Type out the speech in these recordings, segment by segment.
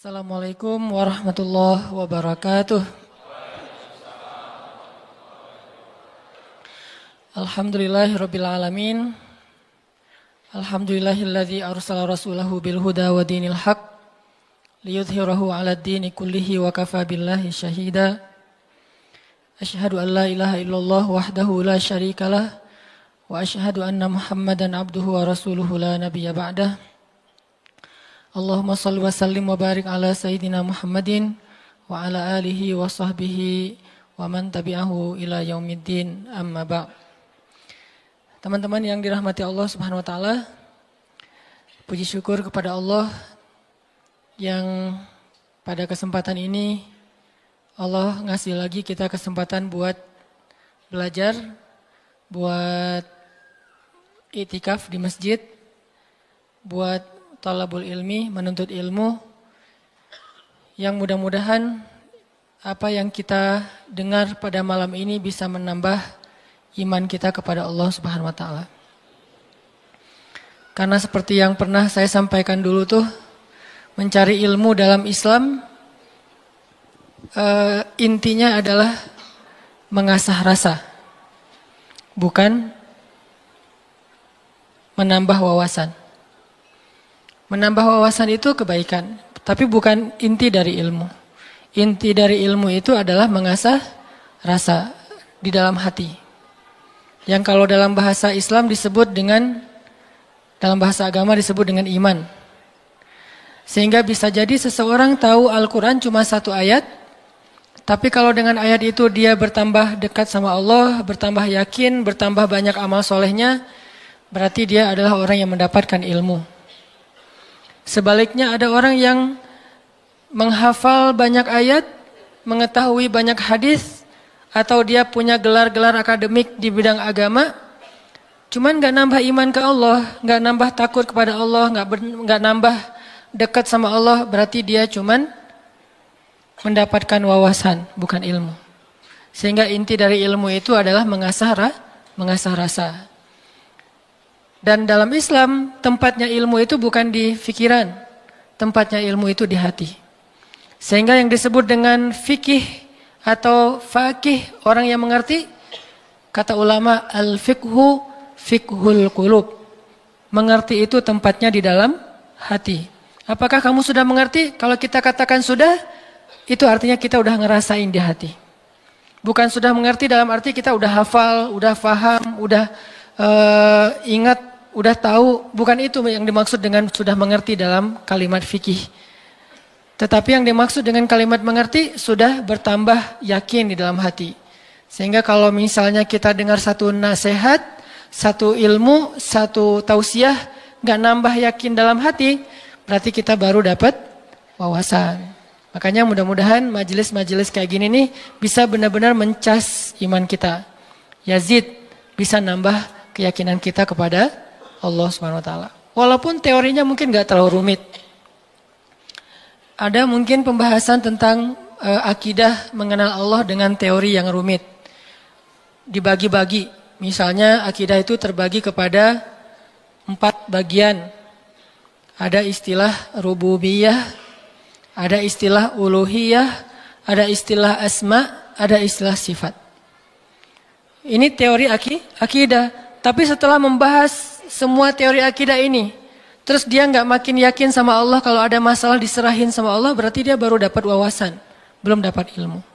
Assalamualaikum warahmatullahi wabarakatuh. Alhamdulillahirabbil alamin. Alhamdulillahilladzi arsala rasulahu bil huda wa dinil haq liyudhhirahu 'alad dini kullihi wa kafa billahi syahida. Asyhadu an la ilaha illallah wahdahu la syarikalah wa asyhadu anna Muhammadan abduhu wa rasuluhu la nabiyya ba'dah. Allahumma salli wa sallim wa barik ala sayyidina Muhammadin wa ala alihi wa sahbihi wa man tabi'ahu ila yaumiddin, amma ba'. Teman-teman yang dirahmati Allah Subhanahu wa taala, puji syukur kepada Allah yang pada kesempatan ini Allah ngasih lagi kita kesempatan buat belajar, buat iktikaf di masjid, buat talabul ilmi, menuntut ilmu, yang mudah-mudahan apa yang kita dengar pada malam ini bisa menambah iman kita kepada Allah Subhanahu wa taala. Karena seperti yang pernah saya sampaikan dulu tuh, mencari ilmu dalam Islam intinya adalah mengasah rasa, bukan menambah wawasan. Menambah wawasan itu kebaikan, tapi bukan inti dari ilmu. Inti dari ilmu itu adalah mengasah rasa di dalam hati. Yang kalau dalam bahasa Islam disebut dengan, dalam bahasa agama disebut dengan iman. Sehingga bisa jadi seseorang tahu Al-Quran cuma satu ayat, tapi kalau dengan ayat itu dia bertambah dekat sama Allah, bertambah yakin, bertambah banyak amal solehnya, berarti dia adalah orang yang mendapatkan ilmu. Sebaliknya ada orang yang menghafal banyak ayat, mengetahui banyak hadis, atau dia punya gelar-gelar akademik di bidang agama, cuman gak nambah iman ke Allah, gak nambah takut kepada Allah, gak nambah dekat sama Allah, berarti dia cuman mendapatkan wawasan, bukan ilmu. Sehingga inti dari ilmu itu adalah mengasah rasa. Dan dalam Islam, tempatnya ilmu itu bukan di pikiran, tempatnya ilmu itu di hati. Sehingga yang disebut dengan fikih atau faqih, orang yang mengerti, kata ulama, al-fiqhu fiqhul qulub. Mengerti itu tempatnya di dalam hati. Apakah kamu sudah mengerti? Kalau kita katakan sudah, itu artinya kita udah ngerasain di hati. Bukan sudah mengerti dalam arti kita udah hafal, udah paham, udah ingat, udah tahu, bukan itu yang dimaksud dengan sudah mengerti dalam kalimat fikih. Tetapi yang dimaksud dengan kalimat mengerti sudah bertambah yakin di dalam hati. Sehingga kalau misalnya kita dengar satu nasihat, satu ilmu, satu tausiah, gak nambah yakin dalam hati, berarti kita baru dapat wawasan. Makanya mudah-mudahan majelis-majelis kayak gini nih bisa benar-benar mencas iman kita. Yazid bisa nambah keyakinan kita kepada Allah Subhanahu wa taala. Walaupun teorinya mungkin gak terlalu rumit. Ada mungkin pembahasan tentang akidah mengenal Allah dengan teori yang rumit. Dibagi-bagi. Misalnya akidah itu terbagi kepada 4 bagian. Ada istilah rububiyah, ada istilah uluhiyah, ada istilah asma, ada istilah sifat. Ini teori akidah. Tapi setelah membahas semua teori akidah ini, terus dia nggak makin yakin sama Allah, kalau ada masalah diserahin sama Allah, berarti dia baru dapat wawasan, belum dapat ilmu.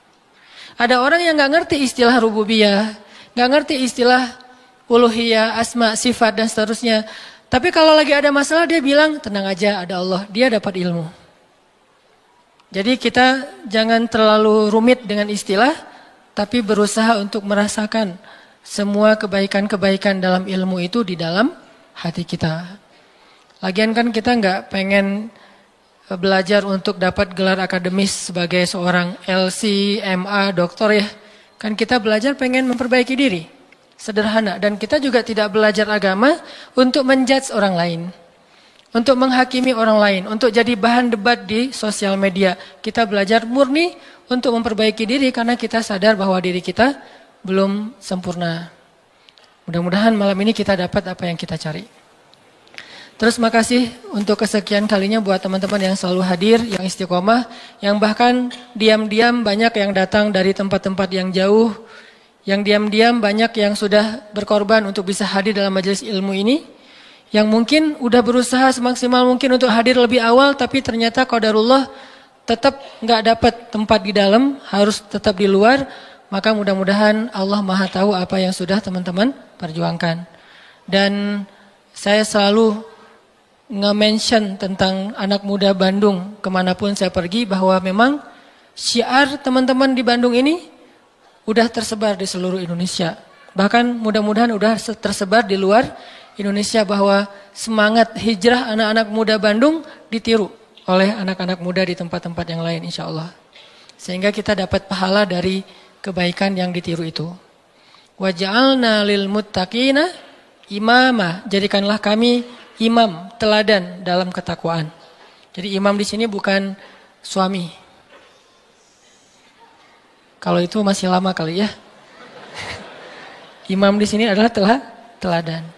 Ada orang yang nggak ngerti istilah rububiyah, nggak ngerti istilah uluhiyah, asma, sifat dan seterusnya. Tapi kalau lagi ada masalah dia bilang tenang aja, ada Allah, dia dapat ilmu. Jadi kita jangan terlalu rumit dengan istilah, tapi berusaha untuk merasakan semua kebaikan-kebaikan dalam ilmu itu di dalam hati kita. Lagian kan kita nggak pengen belajar untuk dapat gelar akademis sebagai seorang LC, MA, doktor ya. Kan kita belajar pengen memperbaiki diri. Sederhana. Dan kita juga tidak belajar agama untuk menjudge orang lain. Untuk menghakimi orang lain. Untuk jadi bahan debat di sosial media. Kita belajar murni untuk memperbaiki diri karena kita sadar bahwa diri kita belum sempurna. Mudah-mudahan malam ini kita dapat apa yang kita cari. Terus makasih untuk kesekian kalinya buat teman-teman yang selalu hadir, yang istiqomah, yang bahkan diam-diam banyak yang datang dari tempat-tempat yang jauh, yang diam-diam banyak yang sudah berkorban untuk bisa hadir dalam majelis ilmu ini, yang mungkin udah berusaha semaksimal mungkin untuk hadir lebih awal, tapi ternyata qadarullah tetap nggak dapat tempat di dalam, harus tetap di luar. Maka mudah-mudahan Allah Maha tahu apa yang sudah teman-teman perjuangkan. Dan saya selalu nge-mention tentang anak muda Bandung kemanapun saya pergi, bahwa memang syiar teman-teman di Bandung ini udah tersebar di seluruh Indonesia. Bahkan mudah-mudahan udah tersebar di luar Indonesia, bahwa semangat hijrah anak-anak muda Bandung ditiru oleh anak-anak muda di tempat-tempat yang lain insya Allah. Sehingga kita dapat pahala dari kebaikan yang ditiru itu. Waja'alna lil muttaqina imama, jadikanlah kami imam, teladan dalam ketakwaan. Jadi imam di sini bukan suami. Kalau itu masih lama kali ya. Imam di sini adalah teladan.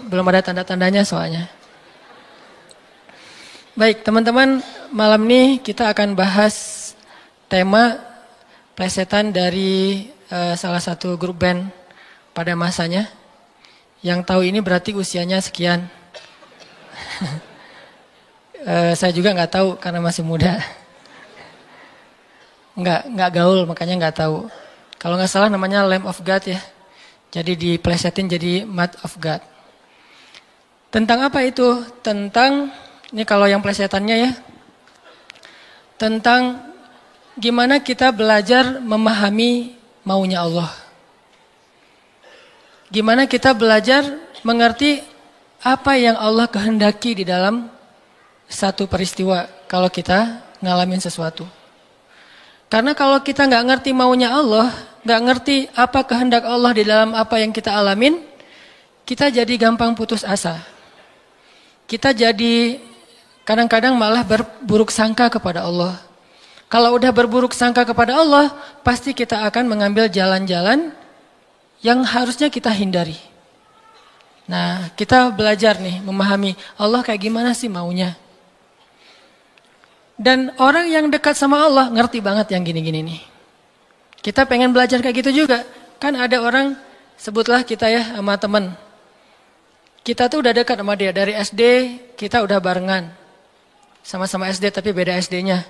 Belum ada tanda-tandanya soalnya. Baik teman-teman, malam ini kita akan bahas tema plesetan dari salah satu grup band pada masanya. Yang tahu ini berarti usianya sekian. Saya juga nggak tahu karena masih muda. Nggak gaul makanya nggak tahu. Kalau nggak salah namanya Lamb of God ya. Jadi diplesetin jadi Mud of God. Tentang apa itu? Tentang, ini kalau yang plesetannya ya. Tentang gimana kita belajar memahami maunya Allah. Gimana kita belajar mengerti apa yang Allah kehendaki di dalam satu peristiwa kalau kita ngalamin sesuatu. Karena kalau kita nggak ngerti maunya Allah, nggak ngerti apa kehendak Allah di dalam apa yang kita alamin, kita jadi gampang putus asa. Kita jadi kadang-kadang malah berburuk sangka kepada Allah. Kalau udah berburuk sangka kepada Allah, pasti kita akan mengambil jalan-jalan yang harusnya kita hindari. Nah, kita belajar nih memahami Allah kayak gimana sih maunya. Dan orang yang dekat sama Allah ngerti banget yang gini-gini nih. Kita pengen belajar kayak gitu juga. Kan ada orang, sebutlah kita ya sama teman. Kita tuh udah dekat sama dia. Dari SD kita udah barengan. Sama-sama SD tapi beda SD-nya.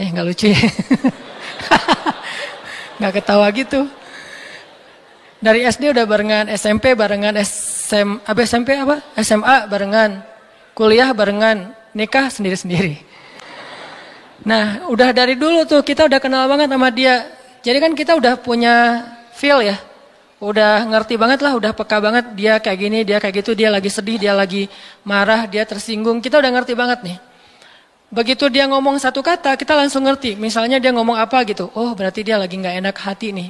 Nggak lucu ya. Nggak ketawa gitu. Dari SD udah barengan, SMP barengan, SMP apa? SMA barengan, kuliah barengan, nikah sendiri-sendiri. Nah, udah dari dulu tuh kita udah kenal banget sama dia. Jadi kan kita udah punya feel ya. Udah ngerti banget lah, udah peka banget dia kayak gini, dia kayak gitu, dia lagi sedih, dia lagi marah, dia tersinggung. Kita udah ngerti banget nih. Begitu dia ngomong satu kata, kita langsung ngerti. Misalnya dia ngomong apa gitu. Oh, berarti dia lagi nggak enak hati nih.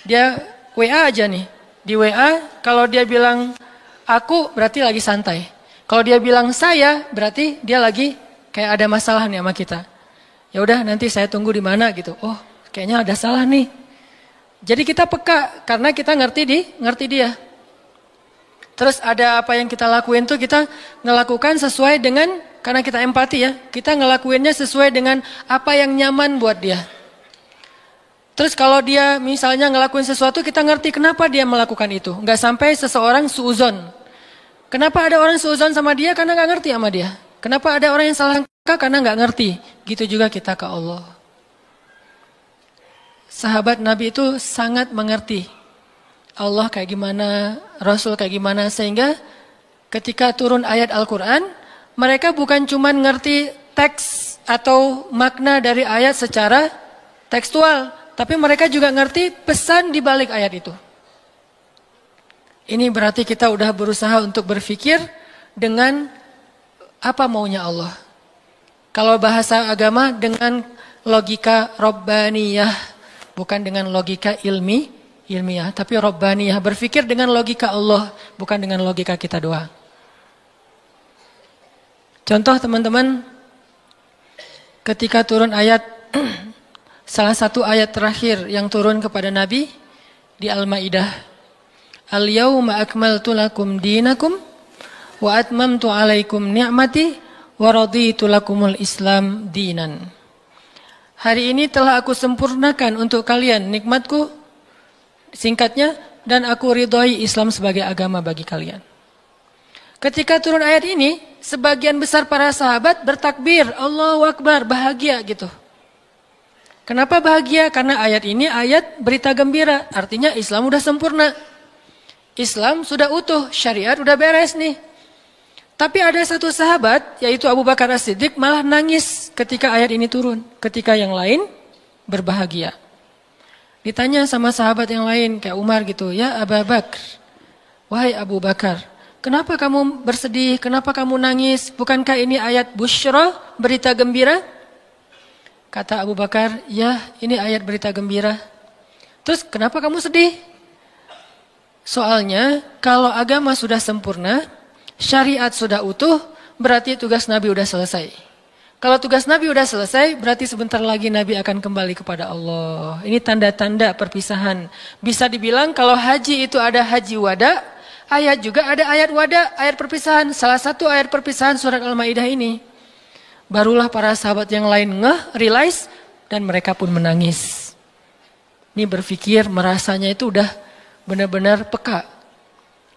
Dia WA aja nih. Di WA kalau dia bilang aku berarti lagi santai. Kalau dia bilang saya berarti dia lagi kayak ada masalah nih sama kita. Ya udah nanti saya tunggu di mana gitu. Oh, kayaknya ada salah nih. Jadi kita peka karena kita ngerti dia. Terus ada apa yang kita lakuin tuh kita ngelakukan sesuai dengan, karena kita empati ya. Kita ngelakuinnya sesuai dengan apa yang nyaman buat dia. Terus kalau dia misalnya ngelakuin sesuatu, kita ngerti kenapa dia melakukan itu. Nggak sampai seseorang suuzon. Kenapa ada orang suuzon sama dia? Karena nggak ngerti sama dia. Kenapa ada orang yang salah sangka? Karena nggak ngerti. Gitu juga kita ke Allah. Sahabat Nabi itu sangat mengerti Allah kayak gimana, Rasul kayak gimana. Sehingga ketika turun ayat Al-Quran, mereka bukan cuma ngerti teks atau makna dari ayat secara tekstual. Tapi mereka juga ngerti pesan di balik ayat itu. Ini berarti kita udah berusaha untuk berpikir dengan apa maunya Allah. Kalau bahasa agama dengan logika Rabbaniyah. Bukan dengan logika ilmiah. Tapi Rabbaniyah. Berpikir dengan logika Allah. Bukan dengan logika kita doang. Contoh teman-teman. Ketika turun ayat salah satu ayat terakhir yang turun kepada Nabi di Al-Maidah Al-yawma akmaltu lakum dinakum wa atmamtu alaikum ni'mati wa raditu lakumul Islam dinan. Hari ini telah aku sempurnakan untuk kalian nikmatku, singkatnya, dan aku ridhoi Islam sebagai agama bagi kalian. Ketika turun ayat ini, sebagian besar para sahabat bertakbir, Allahu Akbar, bahagia gitu. Kenapa bahagia? Karena ayat ini ayat berita gembira, artinya Islam udah sempurna. Islam sudah utuh, syariat udah beres nih. Tapi ada satu sahabat, yaitu Abu Bakar As-Siddiq, malah nangis ketika ayat ini turun. Ketika yang lain berbahagia. Ditanya sama sahabat yang lain, kayak Umar gitu, ya Abu Bakar, wahai Abu Bakar, kenapa kamu bersedih, kenapa kamu nangis? Bukankah ini ayat busyra, berita gembira? Kata Abu Bakar, ya ini ayat berita gembira. Terus kenapa kamu sedih? Soalnya kalau agama sudah sempurna, syariat sudah utuh, berarti tugas Nabi udah selesai. Kalau tugas Nabi udah selesai, berarti sebentar lagi Nabi akan kembali kepada Allah. Ini tanda-tanda perpisahan. Bisa dibilang kalau haji itu ada haji wada, ayat juga ada ayat wada, ayat perpisahan. Salah satu ayat perpisahan surat Al-Maidah ini. Barulah para sahabat yang lain realize, dan mereka pun menangis. Ini berpikir, merasanya itu udah benar-benar peka.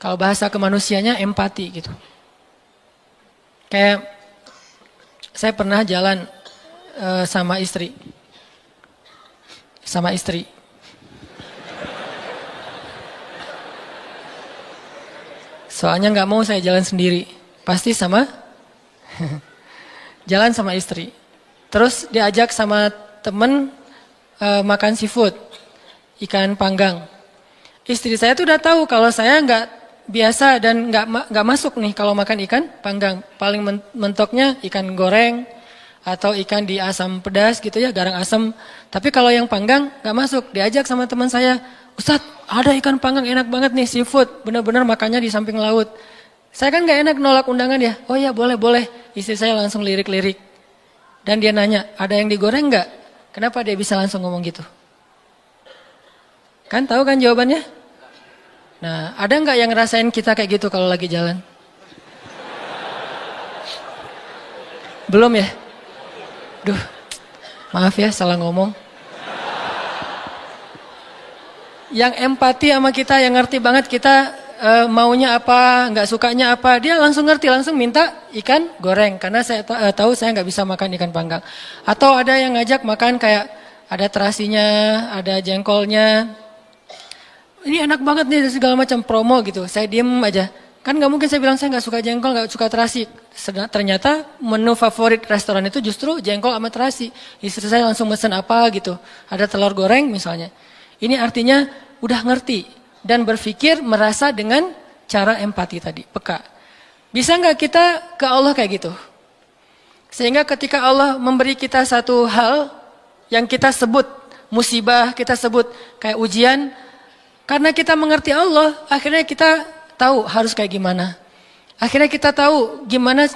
Kalau bahasa kemanusianya empati gitu. Kayak saya pernah jalan sama istri. Soalnya nggak mau saya jalan sendiri. Pasti jalan sama istri. Terus diajak sama temen makan seafood, ikan panggang. Istri saya tuh udah tahu kalau saya nggak biasa dan nggak masuk nih kalau makan ikan panggang. Paling mentoknya ikan goreng atau ikan di asam pedas gitu ya, garang asam. Tapi kalau yang panggang nggak masuk. Diajak sama teman saya, Ustadz ada ikan panggang enak banget nih, seafood. Benar-benar makannya di samping laut. Saya kan nggak enak nolak undangan ya. Oh ya boleh. Istri saya langsung lirik-lirik. Dan dia nanya, ada yang digoreng nggak? Kenapa dia bisa langsung ngomong gitu? Kan tahu kan jawabannya? Nah, ada nggak yang ngerasain kita kayak gitu kalau lagi jalan? Belum ya? Duh, maaf ya salah ngomong. Yang empati sama kita, yang ngerti banget kita maunya apa, nggak sukanya apa, dia langsung ngerti, langsung minta ikan goreng. Karena saya tahu saya nggak bisa makan ikan panggang. Atau ada yang ngajak makan kayak ada terasinya, ada jengkolnya. Ini enak banget nih, segala macam promo gitu. Saya diem aja. Kan nggak mungkin saya bilang saya nggak suka jengkol, nggak suka terasi. Ternyata menu favorit restoran itu justru jengkol sama terasi. Istri saya langsung mesen apa gitu. Ada telur goreng misalnya. Ini artinya udah ngerti dan berpikir, merasa dengan cara empati tadi, peka. Bisa nggak kita ke Allah kayak gitu? Sehingga ketika Allah memberi kita satu hal yang kita sebut musibah, kita sebut kayak ujian, karena kita mengerti Allah, akhirnya kita tahu harus kayak gimana. Akhirnya kita tahu gimana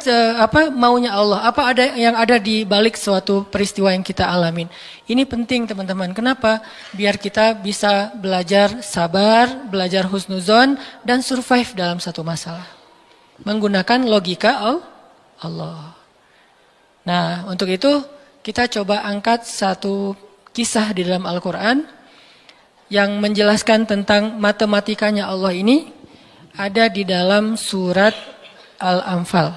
maunya Allah, apa ada yang ada di balik suatu peristiwa yang kita alamin. Ini penting teman-teman. Kenapa? Biar kita bisa belajar sabar, belajar husnuzon, dan survive dalam satu masalah. Menggunakan logika Allah. Nah, untuk itu kita coba angkat satu kisah di dalam Al-Quran yang menjelaskan tentang matematikanya Allah ini, ada di dalam surat Al-Anfal.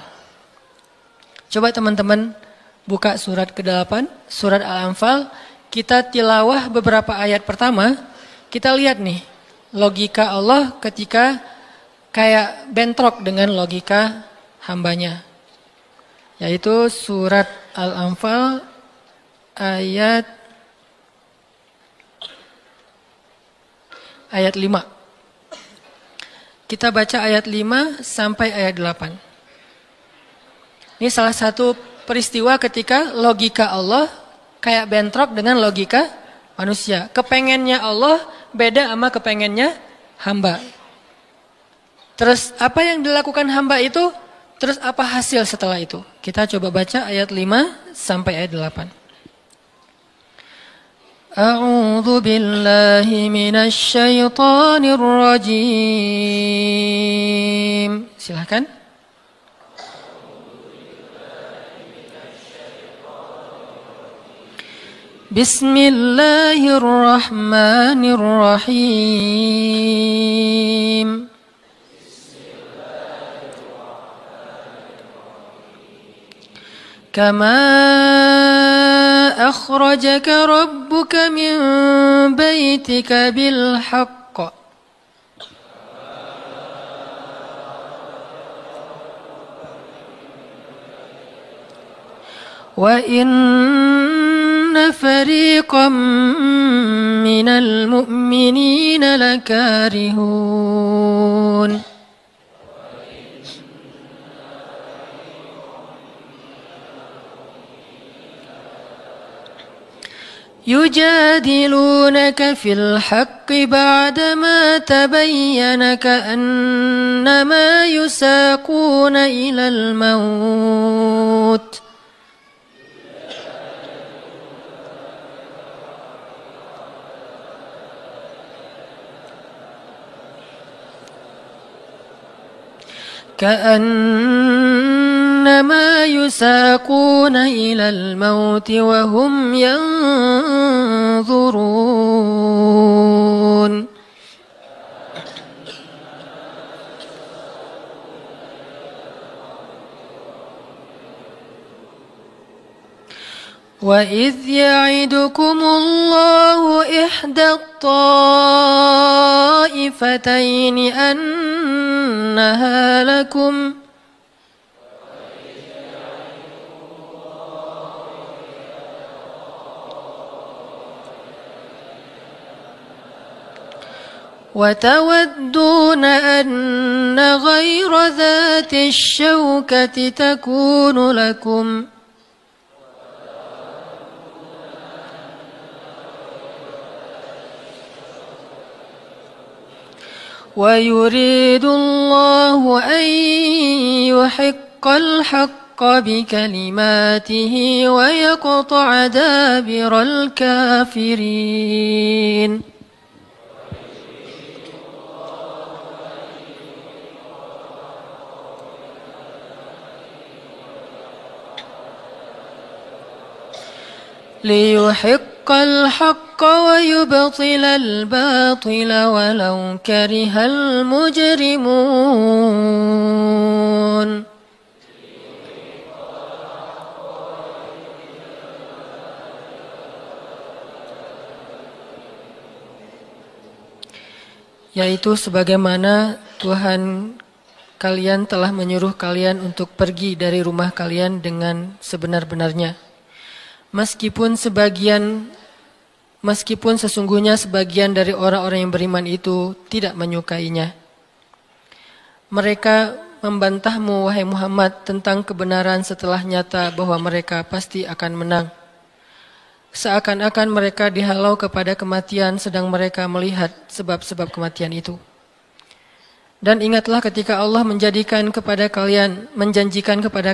Coba teman-teman buka surat ke-8, surat Al-Anfal. Kita tilawah beberapa ayat pertama. Kita lihat nih, logika Allah ketika kayak bentrok dengan logika hambanya. Yaitu surat Al-Anfal ayat 5. Kita baca ayat 5 sampai ayat 8. Ini salah satu peristiwa ketika logika Allah kayak bentrok dengan logika manusia. Kepengennya Allah beda sama kepengennya hamba. Terus apa yang dilakukan hamba itu, terus apa hasil setelah itu? Kita coba baca ayat 5 sampai ayat 8. A'udzu billahi minasy syaithanir rajim. Silakan. Bismillahirrahmanirrahim. Kama akhrajaka rabbuka min baitika bil haqq. Wa inna fariqam minal mu'minina lakarihun. يجادلونك في الحق بعدما تبين كأنما يساقون إلى الموت كأنما يساقون إلى الموت وهم ينظرون وإذ يعدكم الله إحدى الطائفتين أنها لكم وتودون أن غير ذات الشوكة تكون لكم ويريد الله أن يحق الحق بكلماته ويقطع دابر الكافرين ليحق الحق ويبطل الباطل ولو كره المجرمون yaitu sebagaimana Tuhan kalian telah menyuruh kalian untuk pergi dari rumah kalian dengan sebenar-benarnya. Meskipun sesungguhnya sebagian dari orang-orang yang beriman itu tidak menyukainya. Mereka membantahmu, wahai Muhammad, tentang kebenaran setelah nyata bahwa mereka pasti akan menang. Seakan-akan mereka dihalau kepada kematian sedang mereka melihat sebab-sebab kematian itu. Dan ingatlah ketika Allah menjanjikan kepada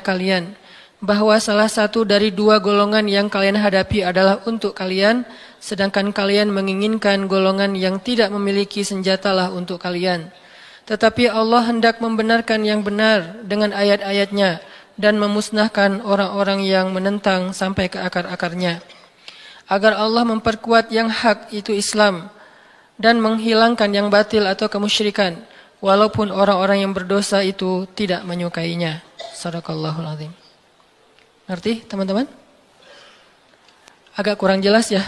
kalian bahwa salah satu dari dua golongan yang kalian hadapi adalah untuk kalian, sedangkan kalian menginginkan golongan yang tidak memiliki senjatalah untuk kalian. Tetapi Allah hendak membenarkan yang benar dengan ayat-ayatnya dan memusnahkan orang-orang yang menentang sampai ke akar-akarnya. Agar Allah memperkuat yang hak, itu Islam, dan menghilangkan yang batil atau kemusyrikan, walaupun orang-orang yang berdosa itu tidak menyukainya. Shadaqallahul Azim. Ngerti teman-teman? Agak kurang jelas ya.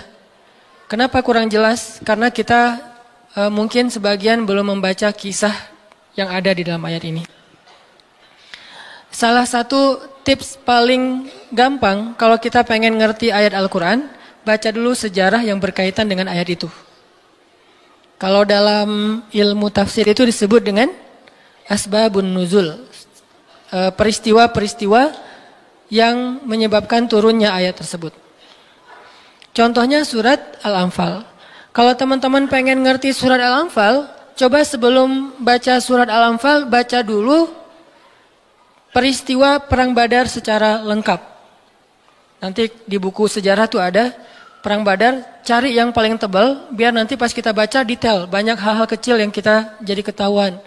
Kenapa kurang jelas? Karena kita mungkin sebagian belum membaca kisah yang ada di dalam ayat ini. Salah satu tips paling gampang kalau kita pengen ngerti ayat Al-Quran, baca dulu sejarah yang berkaitan dengan ayat itu. Kalau dalam ilmu tafsir itu disebut dengan asbabun nuzul. Peristiwa-peristiwa yang menyebabkan turunnya ayat tersebut. Contohnya surat Al-Anfal. Kalau teman-teman pengen ngerti surat Al-Anfal, coba sebelum baca surat Al-Anfal, baca dulu peristiwa Perang Badar secara lengkap. Nanti di buku sejarah tuh ada perang Badar, cari yang paling tebal, biar nanti pas kita baca detail, banyak hal-hal kecil yang kita jadi ketahuan.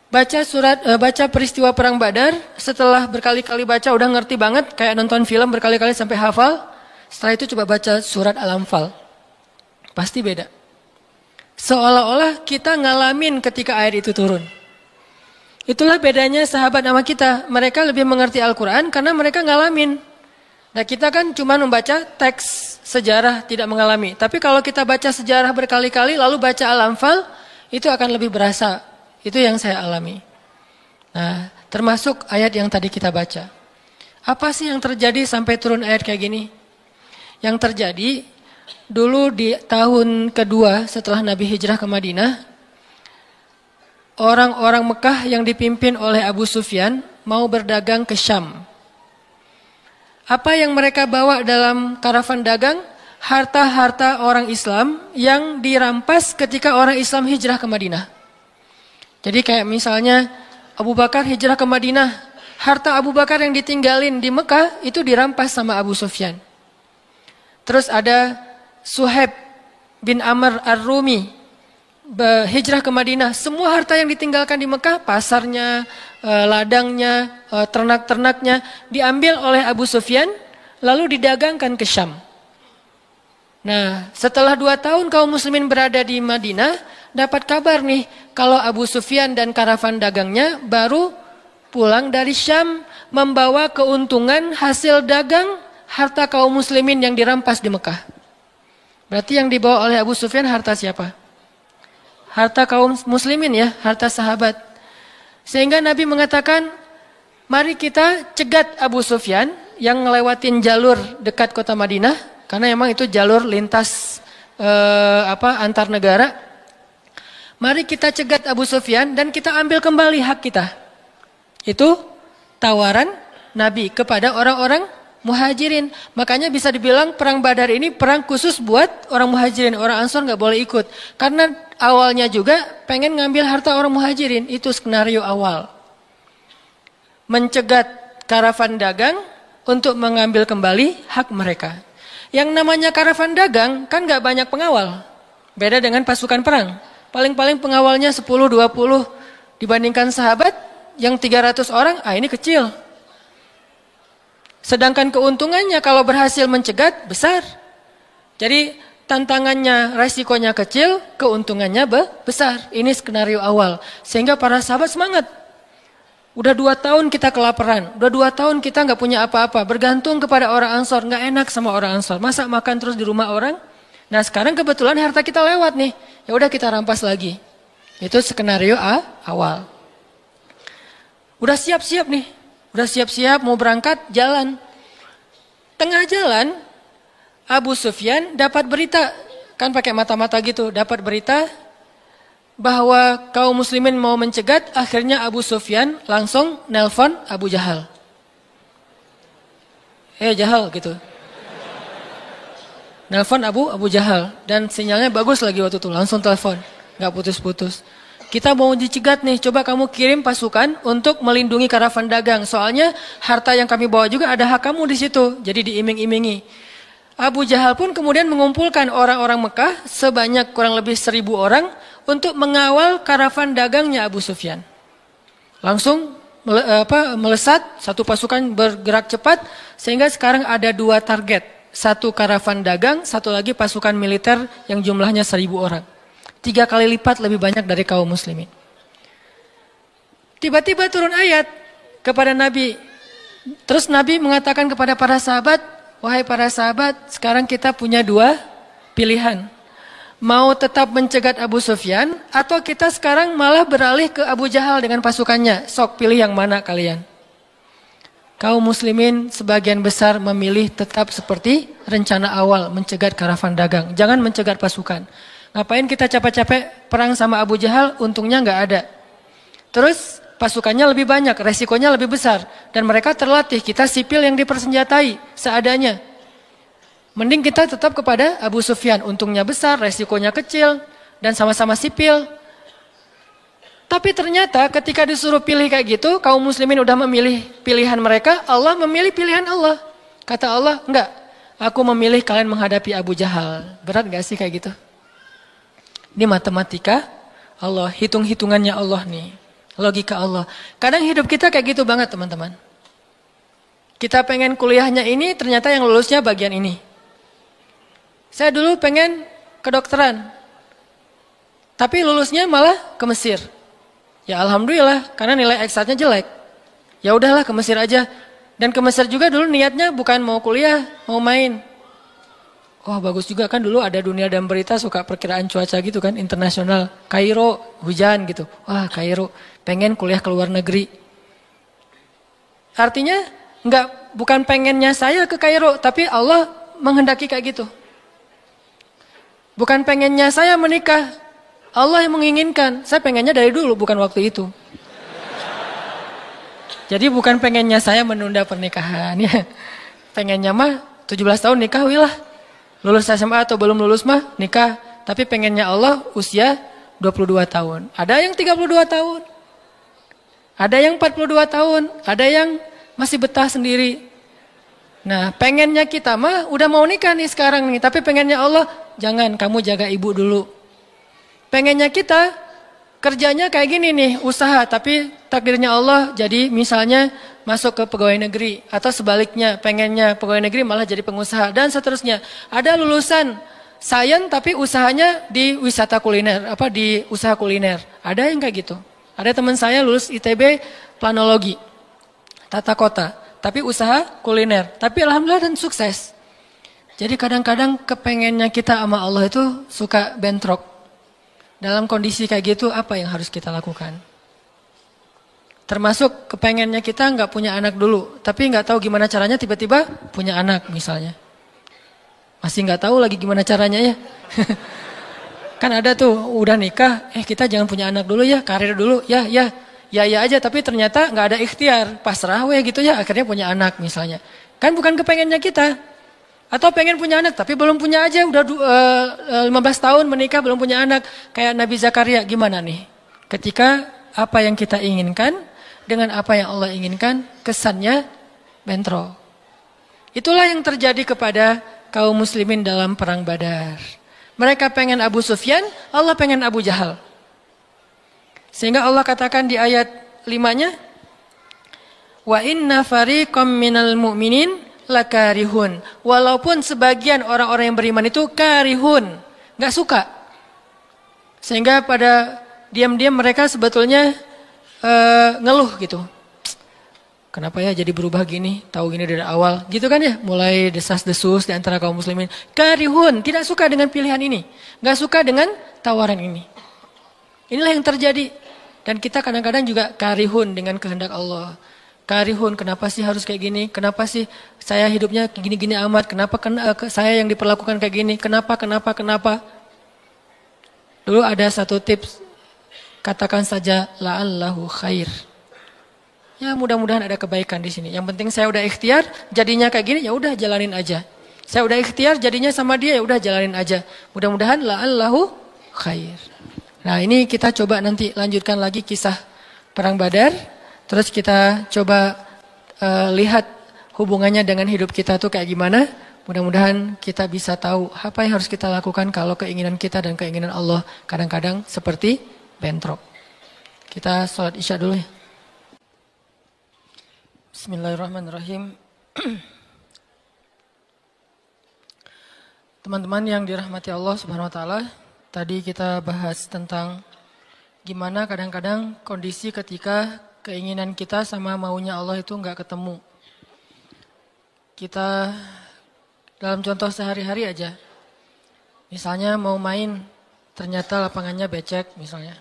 Baca peristiwa perang Badar, setelah berkali-kali baca udah ngerti banget, kayak nonton film berkali-kali sampai hafal. Setelah itu coba baca surat Al-Anfal. Pasti beda. Seolah-olah kita ngalamin ketika ayat itu turun. Itulah bedanya sahabat sama kita. Mereka lebih mengerti Al-Quran karena mereka ngalamin. Nah kita kan cuma membaca teks sejarah, tidak mengalami. Tapi kalau kita baca sejarah berkali-kali lalu baca Al-Anfal, itu akan lebih berasa. Itu yang saya alami. Nah termasuk ayat yang tadi kita baca. Apa sih yang terjadi sampai turun ayat kayak gini? Yang terjadi dulu di tahun kedua setelah Nabi hijrah ke Madinah, orang-orang Mekah yang dipimpin oleh Abu Sufyan mau berdagang ke Syam. Apa yang mereka bawa dalam karavan dagang? Harta-harta orang Islam yang dirampas ketika orang Islam hijrah ke Madinah. Jadi kayak misalnya Abu Bakar hijrah ke Madinah, harta Abu Bakar yang ditinggalin di Mekah itu dirampas sama Abu Sufyan. Terus ada Suhaib bin Amr Ar-Rumi hijrah ke Madinah, semua harta yang ditinggalkan di Mekah, pasarnya, ladangnya, ternak-ternaknya diambil oleh Abu Sufyan lalu didagangkan ke Syam. Nah, setelah 2 tahun kaum muslimin berada di Madinah, dapat kabar nih kalau Abu Sufyan dan karavan dagangnya baru pulang dari Syam membawa keuntungan hasil dagang harta kaum muslimin yang dirampas di Mekah. Berarti yang dibawa oleh Abu Sufyan harta siapa? Harta kaum muslimin ya, harta sahabat. Sehingga Nabi mengatakan, mari kita cegat Abu Sufyan yang ngelewatin jalur dekat kota Madinah, karena memang itu jalur lintas antar negara. Mari kita cegat Abu Sufyan dan kita ambil kembali hak kita. Itu tawaran Nabi kepada orang-orang Muhajirin. Makanya bisa dibilang perang Badar ini perang khusus buat orang Muhajirin. Orang Ansor nggak boleh ikut. Karena awalnya juga pengen ngambil harta orang Muhajirin. Itu skenario awal. Mencegat karavan dagang untuk mengambil kembali hak mereka. Yang namanya karavan dagang kan nggak banyak pengawal. Beda dengan pasukan perang. Paling-paling pengawalnya 10-20 dibandingkan sahabat yang 300 orang, ini kecil. Sedangkan keuntungannya kalau berhasil mencegat besar. Jadi tantangannya, resikonya kecil, keuntungannya besar. Ini skenario awal. Sehingga para sahabat semangat. Udah 2 tahun kita kelaparan. Udah 2 tahun kita nggak punya apa-apa. Bergantung kepada orang Ansor. Nggak enak sama orang Ansor. Masa makan terus di rumah orang? Nah sekarang kebetulan harta kita lewat nih. Ya udah kita rampas lagi. Itu skenario awal. Udah siap-siap nih. Udah siap-siap mau berangkat jalan. Tengah jalan Abu Sufyan dapat berita. Kan pakai mata-mata gitu. Dapat berita bahwa kaum muslimin mau mencegat. Akhirnya Abu Sufyan langsung nelpon Abu Jahal. Jahal gitu. Nelpon Abu Jahal. Dan sinyalnya bagus lagi waktu itu. Langsung telepon. Gak putus-putus. Kita mau dicegat nih, coba kamu kirim pasukan untuk melindungi karavan dagang. Soalnya harta yang kami bawa juga ada hak kamu di situ. Jadi diiming-imingi. Abu Jahal pun kemudian mengumpulkan orang-orang Mekah sebanyak kurang lebih 1.000 orang untuk mengawal karavan dagangnya Abu Sufyan. Langsung melesat, satu pasukan bergerak cepat sehingga sekarang ada 2 target. 1 karavan dagang, 1 lagi pasukan militer yang jumlahnya 1.000 orang. 3 kali lipat lebih banyak dari kaum muslimin. Tiba-tiba turun ayat kepada Nabi. Terus Nabi mengatakan kepada para sahabat, wahai para sahabat, sekarang kita punya 2 pilihan. Mau tetap mencegat Abu Sufyan, atau kita sekarang malah beralih ke Abu Jahal dengan pasukannya. Sok pilih yang mana kalian. Kaum muslimin sebagian besar memilih tetap seperti rencana awal, mencegat karavan dagang. Jangan mencegat pasukan. Ngapain kita capek-capek perang sama Abu Jahal, untungnya nggak ada. Terus pasukannya lebih banyak, resikonya lebih besar. Dan mereka terlatih, kita sipil yang dipersenjatai seadanya. Mending kita tetap kepada Abu Sufyan, untungnya besar, resikonya kecil, dan sama-sama sipil. Tapi ternyata ketika disuruh pilih kayak gitu, kaum muslimin udah memilih pilihan mereka, Allah memilih pilihan Allah. Kata Allah, enggak. aku memilih kalian menghadapi Abu Jahal. Berat gak sih kayak gitu? Ini matematika Allah, hitung-hitungannya Allah nih. Logika Allah. Kadang hidup kita kayak gitu banget teman-teman. Kita pengen kuliahnya ini, ternyata yang lulusnya bagian ini. Saya dulu pengen kedokteran. Tapi lulusnya malah ke Mesir. Ya alhamdulillah, karena nilai eksaknya jelek. Ya udahlah ke Mesir aja. Dan ke Mesir juga dulu niatnya bukan mau kuliah, mau main. Wah bagus juga kan dulu ada Dunia dan Berita suka perkiraan cuaca gitu kan, internasional. Kairo, hujan gitu. Wah Kairo, pengen kuliah ke luar negeri. Artinya bukan pengennya saya ke Kairo, tapi Allah menghendaki kayak gitu. Bukan pengennya saya menikah, Allah yang menginginkan. Saya pengennya dari dulu, bukan waktu itu. Jadi bukan pengennya saya menunda pernikahan ya. Pengennya mah 17 tahun nikah wilah. Lulus SMA atau belum lulus mah nikah. Tapi pengennya Allah usia 22 tahun. Ada yang 32 tahun. Ada yang 42 tahun. Ada yang masih betah sendiri. Nah pengennya kita mah udah mau nikah nih sekarang nih. Tapi pengennya Allah jangan, kamu jaga ibu dulu. Pengennya kita kerjanya kayak gini nih, usaha, tapi takdirnya Allah jadi misalnya masuk ke pegawai negeri. Atau sebaliknya, pengennya pegawai negeri malah jadi pengusaha, dan seterusnya. Ada lulusan sains tapi usahanya di wisata kuliner, di usaha kuliner. Ada yang kayak gitu. Ada teman saya lulus ITB planologi, tata kota, tapi usaha kuliner. Tapi alhamdulillah dan sukses. Jadi kadang-kadang kepengennya kita sama Allah itu suka bentrok. Dalam kondisi kayak gitu apa yang harus kita lakukan? Termasuk kepengennya kita nggak punya anak dulu, tapi nggak tahu gimana caranya tiba-tiba punya anak misalnya. Masih nggak tahu lagi gimana caranya ya. Kan ada tuh udah nikah, kita jangan punya anak dulu ya, karir dulu ya aja, tapi ternyata nggak ada ikhtiar, pasrah gitu ya, akhirnya punya anak misalnya. Kan bukan kepengennya kita. Atau pengen punya anak tapi belum punya aja, udah 15 tahun menikah belum punya anak. Kayak Nabi Zakaria, gimana nih? Ketika apa yang kita inginkan dengan apa yang Allah inginkan, kesannya bentrok. Itulah yang terjadi kepada kaum muslimin dalam perang Badar. Mereka pengen Abu Sufyan, Allah pengen Abu Jahal. Sehingga Allah katakan di ayat 5-nya, wa inna fariqam minal mu'minin lakarihun. Walaupun sebagian orang-orang yang beriman itu karihun, nggak suka. Sehingga pada diam-diam mereka sebetulnya ngeluh gitu. Kenapa ya jadi berubah gini? Tahu gini dari awal, gitu kan ya? Mulai desas-desus di antara kaum muslimin. Karihun, tidak suka dengan pilihan ini, nggak suka dengan tawaran ini. Inilah yang terjadi. Dan kita kadang-kadang juga karihun dengan kehendak Allah. Karihun, kenapa sih harus kayak gini? Kenapa sih saya hidupnya gini-gini amat? Kenapa saya yang diperlakukan kayak gini? Kenapa? Dulu ada satu tips, katakan saja la'allahu khair. Ya mudah-mudahan ada kebaikan di sini. Yang penting saya udah ikhtiar, jadinya kayak gini, ya udah jalanin aja. Saya udah ikhtiar, jadinya sama dia, ya udah jalanin aja. Mudah-mudahan la'allahu khair. Nah ini kita coba nanti lanjutkan lagi kisah perang Badar. Terus kita coba lihat hubungannya dengan hidup kita tuh kayak gimana. Mudah-mudahan kita bisa tahu apa yang harus kita lakukan kalau keinginan kita dan keinginan Allah kadang-kadang seperti bentrok. Kita sholat isya dulu ya. Bismillahirrahmanirrahim. Teman-teman yang dirahmati Allah Subhanahu wa taala, tadi kita bahas tentang gimana kadang-kadang kondisi ketika keinginan kita sama maunya Allah itu nggak ketemu. Kita dalam contoh sehari-hari aja. Misalnya mau main, ternyata lapangannya becek misalnya.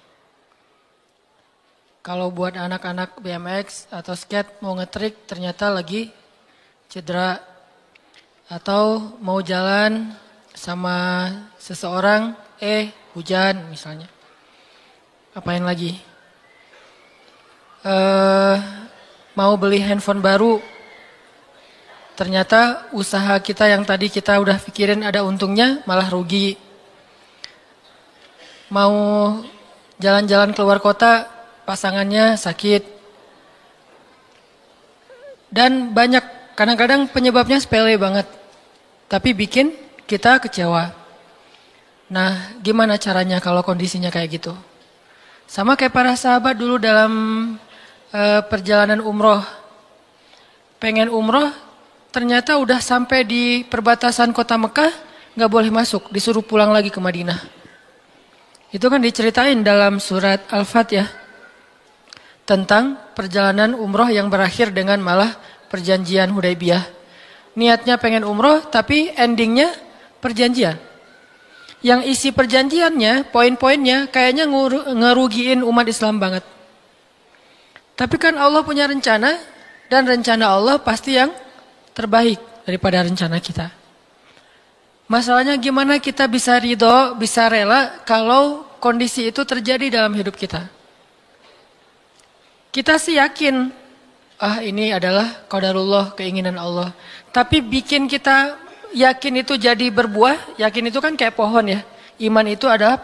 Kalau buat anak-anak BMX atau skate mau ngetrik, ternyata lagi cedera. Atau mau jalan sama seseorang, hujan misalnya. Apain lagi? Mau beli handphone baru, ternyata usaha kita yang tadi kita udah pikirin ada untungnya malah rugi. Mau jalan-jalan keluar kota, pasangannya sakit. Dan banyak, kadang-kadang penyebabnya sepele banget. tapi bikin kita kecewa. Nah, gimana caranya kalau kondisinya kayak gitu? Sama kayak para sahabat dulu dalam perjalanan umroh. Pengen umroh, ternyata udah sampai di perbatasan kota Mekah, nggak boleh masuk, disuruh pulang lagi ke Madinah. Itu kan diceritain dalam surat Al-Fat ya, tentang perjalanan umroh yang berakhir dengan malah perjanjian Hudaybiyah. Niatnya pengen umroh, tapi endingnya perjanjian. Yang isi perjanjiannya, poin-poinnya kayaknya ngerugiin umat Islam banget. Tapi kan Allah punya rencana, dan rencana Allah pasti yang terbaik daripada rencana kita. Masalahnya gimana kita bisa ridho, bisa rela kalau kondisi itu terjadi dalam hidup kita. Kita sih yakin, ini adalah qadarullah, keinginan Allah. Tapi bikin kita yakin itu jadi berbuah, yakin itu kan kayak pohon ya. Iman itu adalah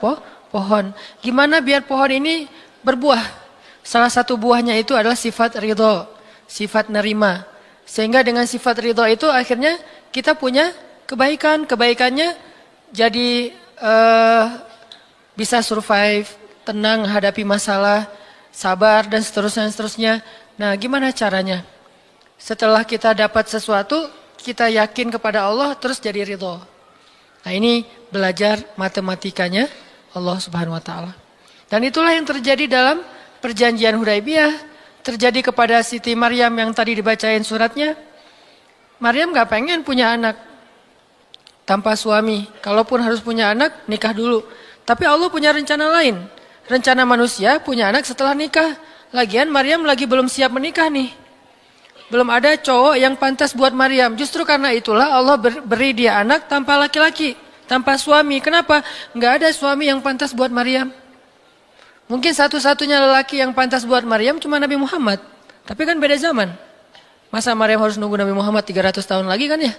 pohon. Gimana biar pohon ini berbuah? Salah satu buahnya itu adalah sifat ridho, sifat nerima. Sehingga dengan sifat ridho itu akhirnya kita punya kebaikan. Kebaikannya jadi bisa survive, tenang hadapi masalah, sabar dan seterusnya. Nah, gimana caranya? Setelah kita dapat sesuatu, kita yakin kepada Allah, terus jadi ridho. Nah, ini belajar matematikanya Allah Subhanahu wa Ta'ala. Dan itulah yang terjadi dalam perjanjian Hudaybiyah, terjadi kepada Siti Maryam yang tadi dibacain suratnya. Maryam gak pengen punya anak tanpa suami. Kalaupun harus punya anak, nikah dulu. Tapi Allah punya rencana lain. Rencana manusia punya anak setelah nikah. Lagian Maryam lagi belum siap menikah nih. Belum ada cowok yang pantas buat Maryam. Justru karena itulah Allah beri dia anak tanpa laki-laki, tanpa suami. Kenapa? Nggak ada suami yang pantas buat Maryam. Mungkin satu-satunya lelaki yang pantas buat Maryam cuma Nabi Muhammad. Tapi kan beda zaman. Masa Maryam harus nunggu Nabi Muhammad 300 tahun lagi kan ya?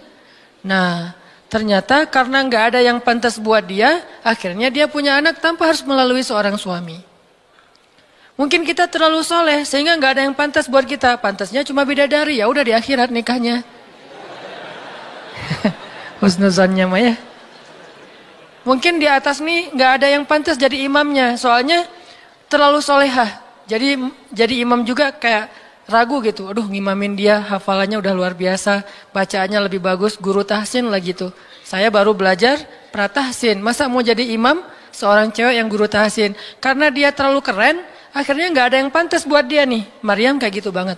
Nah, ternyata karena nggak ada yang pantas buat dia, akhirnya dia punya anak tanpa harus melalui seorang suami. Mungkin kita terlalu soleh sehingga nggak ada yang pantas buat kita. Pantasnya cuma bidadari, ya udah di akhirat nikahnya. Husnuzannya mah ya. Mungkin di atas nih nggak ada yang pantas jadi imamnya, soalnya terlalu solehah. Jadi imam juga kayak ragu gitu. Aduh, ngimamin dia, hafalannya udah luar biasa, bacaannya lebih bagus, guru tahsin lah gitu. Saya baru belajar pratahsin, masa mau jadi imam seorang cewek yang guru tahsin? Karena dia terlalu keren. Akhirnya nggak ada yang pantas buat dia nih. Maryam kayak gitu banget.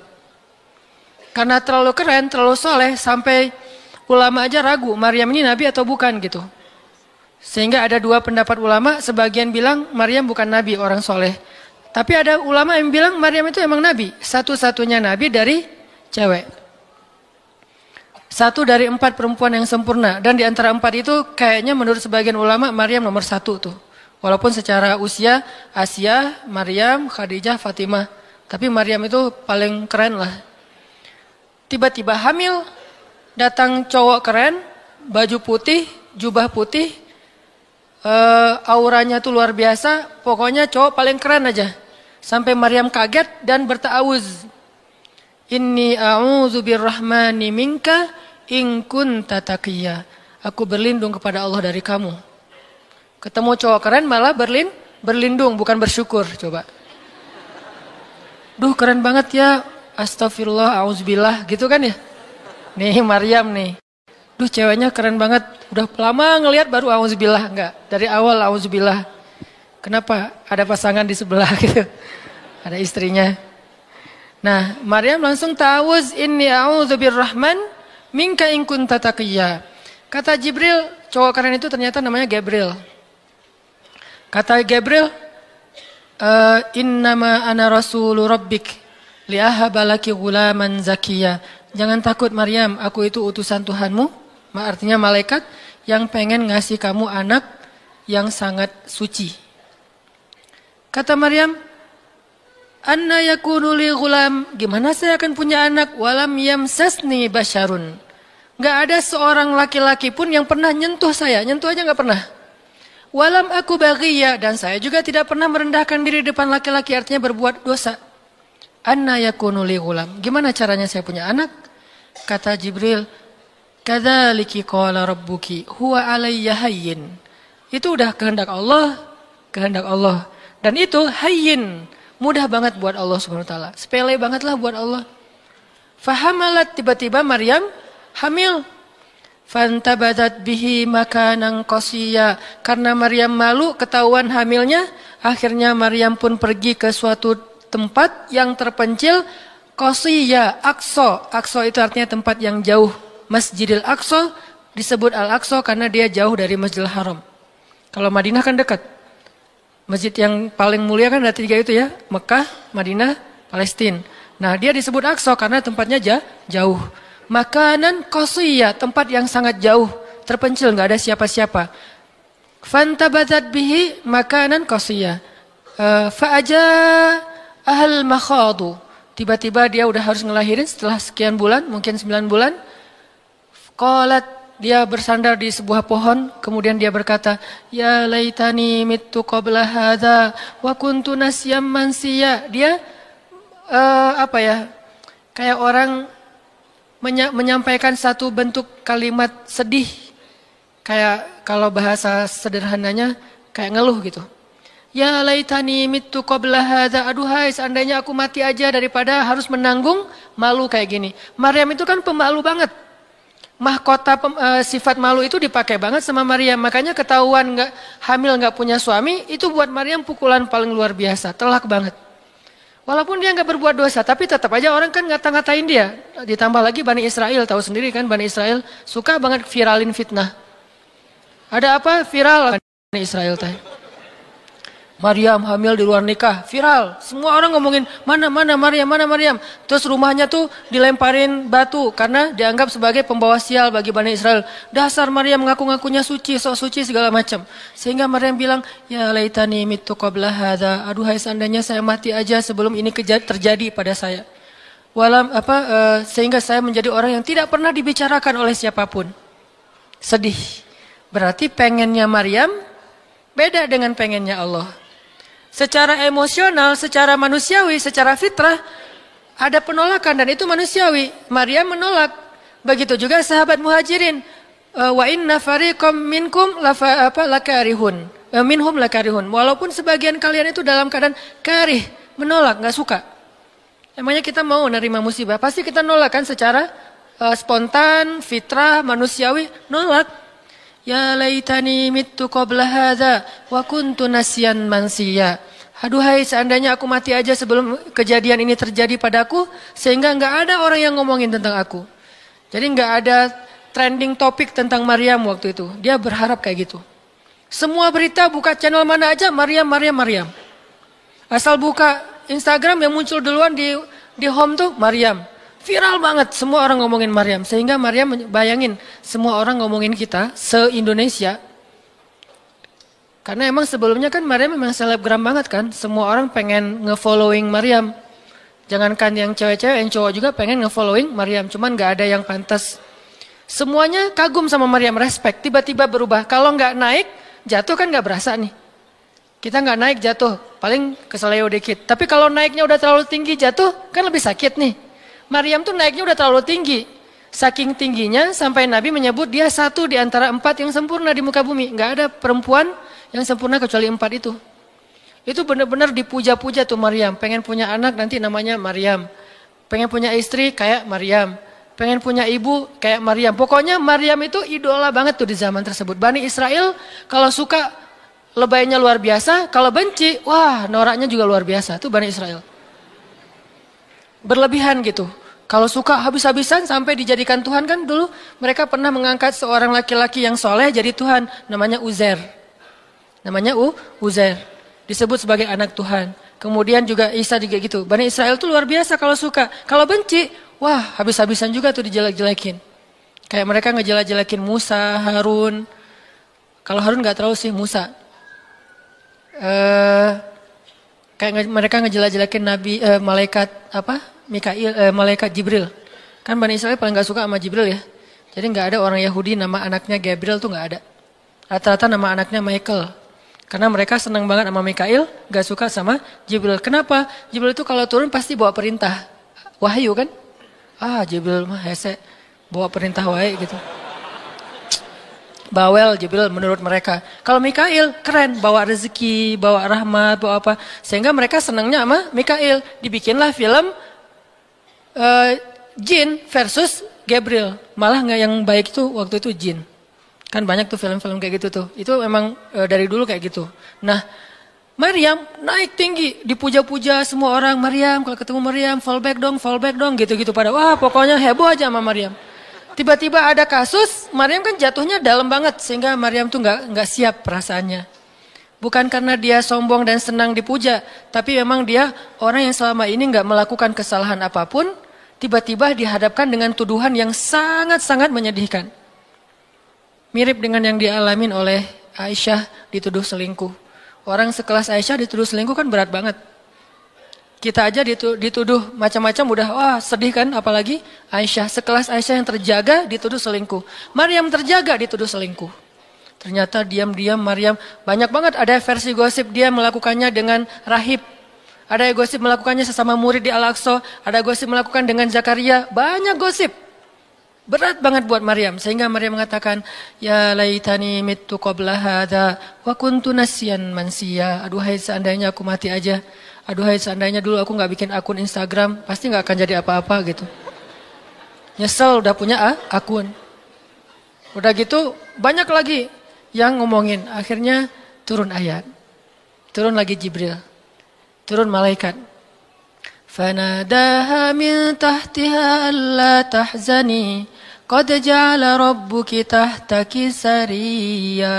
Karena terlalu keren, terlalu soleh, sampai ulama aja ragu, Maryam ini nabi atau bukan gitu. Sehingga ada dua pendapat ulama, sebagian bilang Maryam bukan nabi, orang soleh. Tapi ada ulama yang bilang Maryam itu emang nabi. Satu-satunya nabi dari cewek. Satu dari 4 perempuan yang sempurna. Dan di antara 4 itu kayaknya menurut sebagian ulama Maryam nomor 1 tuh. Walaupun secara usia Asia, Maryam, Khadijah, Fatimah. Tapi Maryam itu paling keren lah. Tiba-tiba hamil, datang cowok keren, baju putih, jubah putih, auranya tuh luar biasa. Pokoknya cowok paling keren aja. Sampai Maryam kaget dan berta'awuz. Inni a'udzu birrahmani minka in kunta taqiyya. Aku berlindung kepada Allah dari kamu. Ketemu cowok keren malah berlindung, bukan bersyukur. Coba. Duh, keren banget ya. Astagfirullah, auzubillah, gitu kan ya. Nih Maryam nih. Duh, ceweknya keren banget. Udah lama ngelihat baru auzubillah, enggak. Dari awal auzubillah. Kenapa? Ada pasangan di sebelah gitu. Ada istrinya. Nah, Maryam langsung ta'awuz, inni a'udzu birrahman minka in kunta taqiyya. Kata Jibril, cowok keren itu ternyata namanya Gabriel. Kata Gabriel, innama ana rasulu rabbik li'ahaba laki ghulaman zakiyya. Jangan takut Maryam, aku itu utusan Tuhanmu, artinya malaikat yang pengen ngasih kamu anak yang sangat suci. Kata Maryam, anna yakunu li ghulam, gimana saya akan punya anak walam yamsasni basyarun. Gak ada seorang laki-laki pun yang pernah nyentuh saya, nyentuh aja gak pernah. Walam aku baghiyya, dan saya juga tidak pernah merendahkan diri depan laki-laki, artinya berbuat dosa. Anna yakunu li ghulam, gimana caranya saya punya anak? Kata Jibril, Kadzaliki qala rabbuki huwa alayya hayyin. Itu udah kehendak Allah, kehendak Allah. Dan itu hayyin, mudah banget buat Allah Subhanahu wa taala. Sepele banget lah buat Allah. Fahamalat, tiba-tiba Maryam hamil. Fantabadat bihi makanan qasiyya. Karena Maryam malu ketahuan hamilnya, akhirnya Maryam pun pergi ke suatu tempat yang terpencil, qasiyya, Aqsa. Aqsa itu artinya tempat yang jauh. Masjidil Aqsa disebut Al-Aqsa karena dia jauh dari Masjidil Haram. Kalau Madinah kan dekat. Masjid yang paling mulia kan ada 3 itu ya, Mekah, Madinah, Palestina. Nah, dia disebut Aqsa karena tempatnya jauh. Makanan qasiyya, tempat yang sangat jauh, terpencil, nggak ada siapa-siapa. Fantabadat bihi makanan qasiyya. Fa'aja ahal makhadu. Tiba-tiba dia udah harus ngelahirin setelah sekian bulan, mungkin 9 bulan. Qalat, dia bersandar di sebuah pohon, kemudian dia berkata, ya laitani mittu qabla hadza wa kuntu nasyam mansiya. Dia kayak orang menyampaikan satu bentuk kalimat sedih. Kayak kalau bahasa sederhananya kayak ngeluh gitu. Ya laitani mittu qabla hadza, aduhai seandainya aku mati aja daripada harus menanggung malu kayak gini. Maryam itu kan pemalu banget. Mahkota sifat malu itu dipakai banget sama Maryam. Makanya ketahuan hamil nggak punya suami, itu buat Maryam pukulan paling luar biasa, telak banget. Walaupun dia nggak berbuat dosa, tapi tetap aja orang kan ngata-ngatain dia. Ditambah lagi Bani Israel, tahu sendiri kan Bani Israel suka banget viralin fitnah. Ada apa? Viral Bani Israel teh. Maryam hamil di luar nikah, viral. Semua orang ngomongin mana Maryam. Terus rumahnya tuh dilemparin batu karena dianggap sebagai pembawa sial bagi Bani Israel. Dasar Maryam ngaku-ngakunya suci, sok suci segala macam. Sehingga Maryam bilang, ya laitani mittu qabla hadza. Aduhai seandainya saya mati aja sebelum ini terjadi pada saya. Sehingga saya menjadi orang yang tidak pernah dibicarakan oleh siapapun. Sedih. Berarti pengennya Maryam beda dengan pengennya Allah. Secara emosional, secara manusiawi, secara fitrah ada penolakan dan itu manusiawi. Maryam menolak. Begitu juga sahabat Muhajirin. Wa inna fariqam minkum lakarihun. Minhum lakarihun. Walaupun sebagian kalian itu dalam keadaan karih, menolak, nggak suka. Emangnya kita mau nerima musibah? Pasti kita nolak kan secara spontan, fitrah, manusiawi, nolak. Ya laitani mittu qabla hadza wa kuntu nasyan mansiya. Aduhai seandainya aku mati aja sebelum kejadian ini terjadi padaku sehingga enggak ada orang yang ngomongin tentang aku. Jadi enggak ada trending topik tentang Maryam waktu itu. Dia berharap kayak gitu. Semua berita buka channel mana aja Maryam. Asal buka Instagram yang muncul duluan di home tuh Maryam. Viral banget, semua orang ngomongin Maryam. Sehingga Maryam bayangin, semua orang ngomongin kita se-Indonesia. Karena emang sebelumnya kan Maryam memang selebgram banget kan. Semua orang pengen nge-following Maryam. Jangankan yang cewek-cewek, yang cowok juga pengen nge-following Maryam. Cuman gak ada yang pantas. Semuanya kagum sama Maryam, respect. Tiba-tiba berubah. Kalau gak naik, jatuh kan gak berasa nih. Kita gak naik, jatuh. Paling keseleo dikit. Tapi kalau naiknya udah terlalu tinggi, jatuh kan lebih sakit nih. Maryam tuh naiknya udah terlalu tinggi. Saking tingginya sampai Nabi menyebut dia satu di antara 4 yang sempurna di muka bumi. Nggak ada perempuan yang sempurna kecuali 4 itu. Itu benar-benar dipuja-puja tuh Maryam. Pengen punya anak nanti namanya Maryam. Pengen punya istri kayak Maryam. Pengen punya ibu kayak Maryam. Pokoknya Maryam itu idola banget tuh di zaman tersebut. Bani Israel kalau suka lebaynya luar biasa. Kalau benci, wah noraknya juga luar biasa. Itu Bani Israel. Berlebihan gitu. Kalau suka habis-habisan sampai dijadikan Tuhan kan dulu mereka pernah mengangkat seorang laki-laki yang soleh jadi Tuhan. Namanya Uzair. Namanya Uzair. Disebut sebagai anak Tuhan. Kemudian juga Isa juga gitu. Bani Israel tuh luar biasa kalau suka. Kalau benci, wah habis-habisan juga tuh dijelek-jelekin. Kayak mereka ngejelek-jelekin Musa, Harun. Kalau Harun gak terlalu sih Musa. Kayak mereka ngejelek-jelekin Nabi, malaikat malaikat Jibril. Kan Bani Israel paling gak suka sama Jibril ya. Jadi gak ada orang Yahudi nama anaknya Gabriel tuh gak ada. Rata-rata nama anaknya Michael. Karena mereka senang banget sama Mikail, gak suka sama Jibril. Kenapa? Jibril itu kalau turun pasti bawa perintah. Wahyu kan? Jibril mah hese, bawa perintah wae gitu. Bawel Jibril menurut mereka. Kalau Mikail keren, bawa rezeki, bawa rahmat, bawa apa. Sehingga mereka senangnya sama Mikail. Dibikinlah film jin versus Gabriel. Malah nggak yang baik itu waktu itu jin. Kan banyak tuh film-film kayak gitu tuh. Itu memang dari dulu kayak gitu. Nah, Maryam naik tinggi, dipuja-puja semua orang. Maryam, kalau ketemu Maryam, fallback dong, gitu-gitu pada. Wah, pokoknya heboh aja sama Maryam. Tiba-tiba ada kasus, Maryam kan jatuhnya dalam banget sehingga Maryam tuh nggak siap perasaannya. Bukan karena dia sombong dan senang dipuja, tapi memang dia orang yang selama ini nggak melakukan kesalahan apapun, tiba-tiba dihadapkan dengan tuduhan yang sangat-sangat menyedihkan. Mirip dengan yang dialamin oleh Aisyah dituduh selingkuh. Orang sekelas Aisyah dituduh selingkuh kan berat banget. Kita aja dituduh macam-macam udah wah sedih kan, apalagi Aisyah sekelas Aisyah yang terjaga dituduh selingkuh. Maryam terjaga dituduh selingkuh. Ternyata diam-diam Maryam banyak banget ada versi gosip dia melakukannya dengan rahib. Ada gosip melakukannya sesama murid di Al-Aqsa, ada gosip melakukan dengan Zakaria, banyak gosip. Berat banget buat Maryam sehingga Maryam mengatakan ya laitani mittu qabla hadza wa kuntu nasyan mansiya. Aduhai seandainya aku mati aja. Aduhai seandainya dulu aku nggak bikin akun Instagram, pasti nggak akan jadi apa-apa gitu. Nyesel udah punya akun. Udah gitu banyak lagi yang ngomongin. Akhirnya turun ayat. Turun lagi Jibril. Turun malaikat. Fanadaha min tahtiha alla tahzani qad ja'ala rabbuki tahtaki sariyya.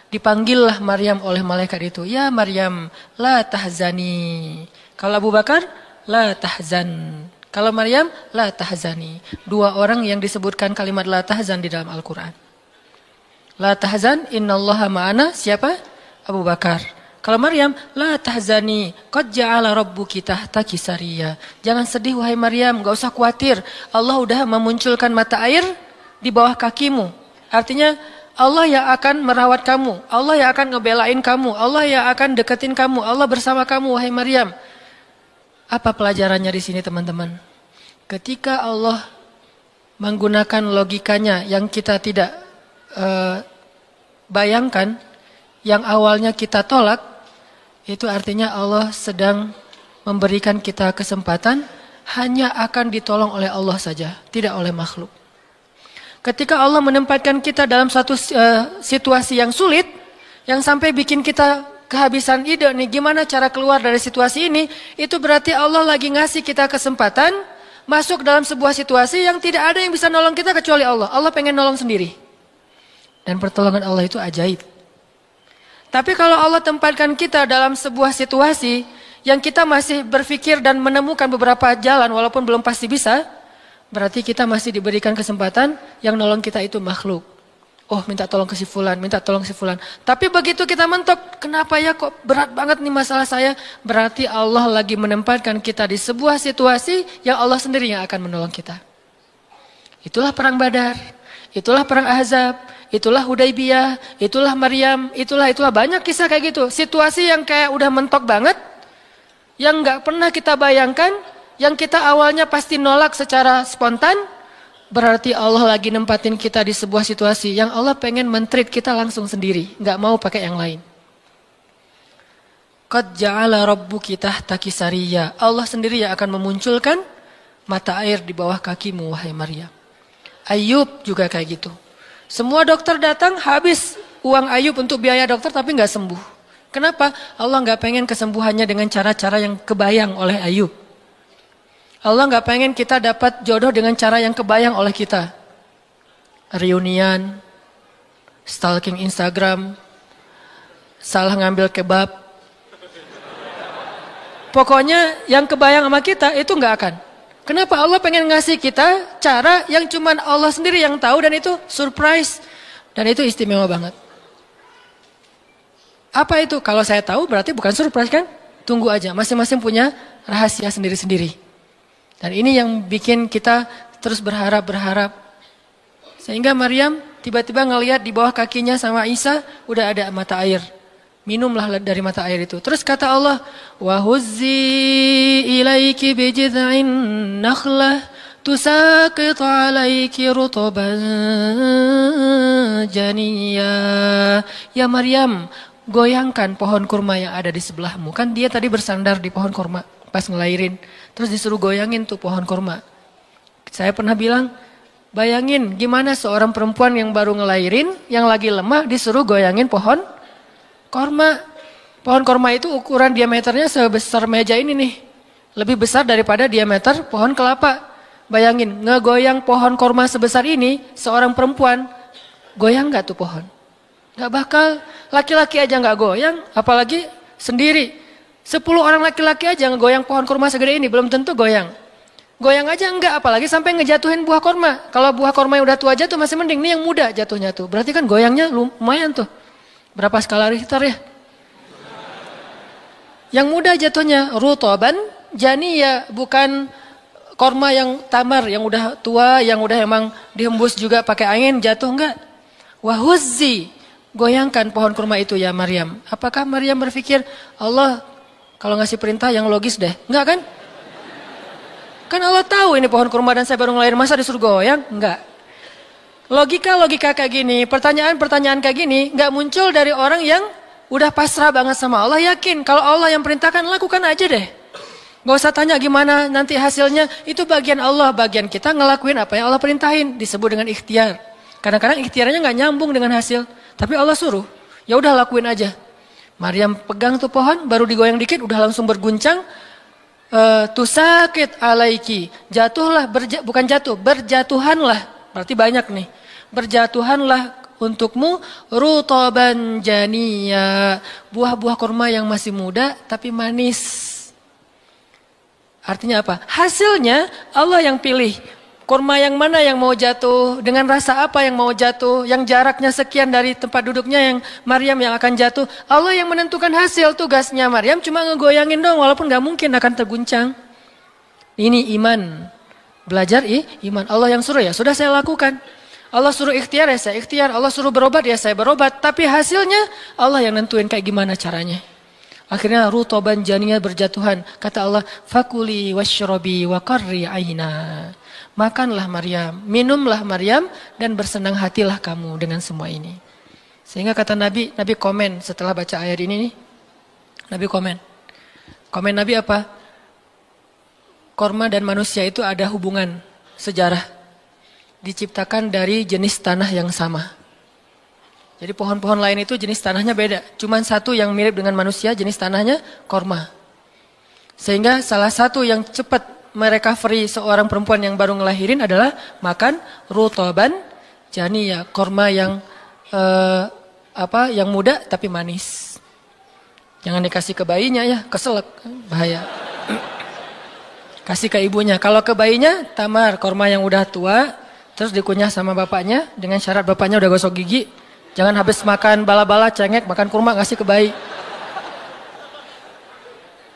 Dipanggillah Maryam oleh malaikat itu. Ya Maryam, la tahzani. Kalau Abu Bakar, la tahzan. Kalau Maryam, la tahzani. Dua orang yang disebutkan kalimat la tahzan di dalam Al-Quran. La tahzan, innallaha ma'ana. Siapa? Abu Bakar. Kalau Maryam, la tahzani. Qad ja'ala rabbuki tahtaki sariyya. Jangan sedih wahai Maryam, gak usah khawatir. Allah udah memunculkan mata air di bawah kakimu. Artinya, Allah yang akan merawat kamu. Allah yang akan ngebelain kamu. Allah yang akan deketin kamu. Allah bersama kamu, wahai Maryam. Apa pelajarannya di sini, teman-teman? Ketika Allah menggunakan logikanya yang kita tidak bayangkan, yang awalnya kita tolak, itu artinya Allah sedang memberikan kita kesempatan hanya akan ditolong oleh Allah saja, tidak oleh makhluk. Ketika Allah menempatkan kita dalam satu situasi yang sulit, yang sampai bikin kita kehabisan ide nih, gimana cara keluar dari situasi ini, itu berarti Allah lagi ngasih kita kesempatan masuk dalam sebuah situasi yang tidak ada yang bisa nolong kita kecuali Allah. Allah pengen nolong sendiri. Dan pertolongan Allah itu ajaib. Tapi kalau Allah tempatkan kita dalam sebuah situasi yang kita masih berpikir dan menemukan beberapa jalan walaupun belum pasti bisa, berarti kita masih diberikan kesempatan yang nolong kita itu makhluk. Oh minta tolong ke si fulan, minta tolong si fulan. Tapi begitu kita mentok, kenapa ya kok berat banget nih masalah saya? Berarti Allah lagi menempatkan kita di sebuah situasi yang Allah sendiri yang akan menolong kita. Itulah perang Badar, itulah perang Ahzab, itulah Hudaybiyah, itulah Maryam, itulah banyak kisah kayak gitu. Situasi yang kayak udah mentok banget, yang gak pernah kita bayangkan, yang kita awalnya pasti nolak secara spontan, berarti Allah lagi nempatin kita di sebuah situasi yang Allah pengen men-treat kita langsung sendiri, gak mau pakai yang lain. Qad ja'ala rabbuki tahtaki sariyya. Allah sendiri yang akan memunculkan mata air di bawah kakimu, wahai Maryam. Ayub juga kayak gitu. Semua dokter datang habis uang Ayub untuk biaya dokter tapi gak sembuh. Kenapa? Allah gak pengen kesembuhannya dengan cara-cara yang kebayang oleh Ayub. Allah gak pengen kita dapat jodoh dengan cara yang kebayang oleh kita. Reunian, stalking Instagram, salah ngambil kebab. Pokoknya yang kebayang sama kita itu gak akan. Kenapa? Allah pengen ngasih kita cara yang cuman Allah sendiri yang tahu dan itu surprise. Dan itu istimewa banget. Apa itu? Kalau saya tahu berarti bukan surprise kan? Tunggu aja, masing-masing punya rahasia sendiri-sendiri. Dan ini yang bikin kita terus berharap. Sehingga Maryam tiba-tiba ngelihat di bawah kakinya sama Isa udah ada mata air. Minumlah dari mata air itu. Terus kata Allah, "Wa huzzi ilaiki bijid'in nakhlah tusaqit 'alaiki rutban janiyya. Ya Maryam, goyangkan pohon kurma yang ada di sebelahmu. Kan dia tadi bersandar di pohon kurma pas ngelahirin. Terus disuruh goyangin tuh pohon kurma. Saya pernah bilang, bayangin gimana seorang perempuan yang baru ngelahirin, yang lagi lemah disuruh goyangin pohon kurma. Pohon kurma itu ukuran diameternya sebesar meja ini nih. Lebih besar daripada diameter pohon kelapa. Bayangin, ngegoyang pohon kurma sebesar ini, seorang perempuan, goyang gak tuh pohon? Gak bakal, laki-laki aja gak goyang, apalagi sendiri. 10 orang laki-laki aja ngegoyang pohon kurma segede ini, belum tentu goyang. Goyang aja enggak, apalagi sampai ngejatuhin buah kurma. Kalau buah kurma yang udah tua jatuh masih mending, ini yang muda jatuhnya tuh. Berarti kan goyangnya lumayan tuh. Berapa skala Richter ya? Yang muda jatuhnya, rutoban, janiyya, bukan korma yang tamar, yang udah tua, yang udah emang dihembus juga pakai angin, jatuh enggak. Wahuzzi, goyangkan pohon kurma itu ya Maryam. Apakah Maryam berpikir, Allah kalau ngasih perintah yang logis deh? Enggak kan? Kan Allah tahu ini pohon kurma dan saya baru ngelahirin, masa disuruh goyang? Enggak. Logika kayak gini, pertanyaan kayak gini, enggak muncul dari orang yang udah pasrah banget sama Allah, yakin kalau Allah yang perintahkan, lakukan aja deh. Gak usah tanya gimana nanti hasilnya, itu bagian Allah, bagian kita ngelakuin apa yang Allah perintahin, disebut dengan ikhtiar. Kadang-kadang ikhtiarnya gak nyambung dengan hasil, tapi Allah suruh, ya udah lakuin aja. Maryam pegang tuh pohon, baru digoyang dikit, udah langsung berguncang. Tusakit alaiki, jatuhlah, bukan jatuh, berjatuhanlah, berarti banyak nih. Berjatuhanlah untukmu rutoban janiyya, buah-buah kurma yang masih muda tapi manis. Artinya apa? Hasilnya Allah yang pilih. Kurma yang mana yang mau jatuh, dengan rasa apa yang mau jatuh, yang jaraknya sekian dari tempat duduknya yang Maryam yang akan jatuh. Allah yang menentukan hasil, tugasnya Maryam cuma ngegoyangin dong, walaupun gak mungkin akan terguncang. Ini iman. Belajar iman. Allah yang suruh ya, sudah saya lakukan. Allah suruh ikhtiar ya saya ikhtiar. Allah suruh berobat ya saya berobat. Tapi hasilnya Allah yang nentuin kayak gimana caranya. Akhirnya rutoban janiyya berjatuhan. Kata Allah, fakuli washrobi wa qarri aina. Makanlah Maryam, minumlah Maryam, dan bersenang hatilah kamu dengan semua ini. Sehingga kata Nabi komen setelah baca ayat ini nih. Nabi komen. Komen Nabi apa? Korma dan manusia itu ada hubungan sejarah. Diciptakan dari jenis tanah yang sama. Jadi pohon-pohon lain itu jenis tanahnya beda. Cuman satu yang mirip dengan manusia, jenis tanahnya korma. Sehingga salah satu yang cepat merecovery seorang perempuan yang baru ngelahirin adalah makan rutoban janiyya, korma yang yang muda tapi manis. Jangan dikasih ke bayinya ya, keselak, bahaya. Kasih ke ibunya. Kalau ke bayinya, tamar, korma yang udah tua, terus dikunyah sama bapaknya dengan syarat bapaknya udah gosok gigi. Jangan habis makan bala-bala, cengek, makan kurma, kasih ke bayi.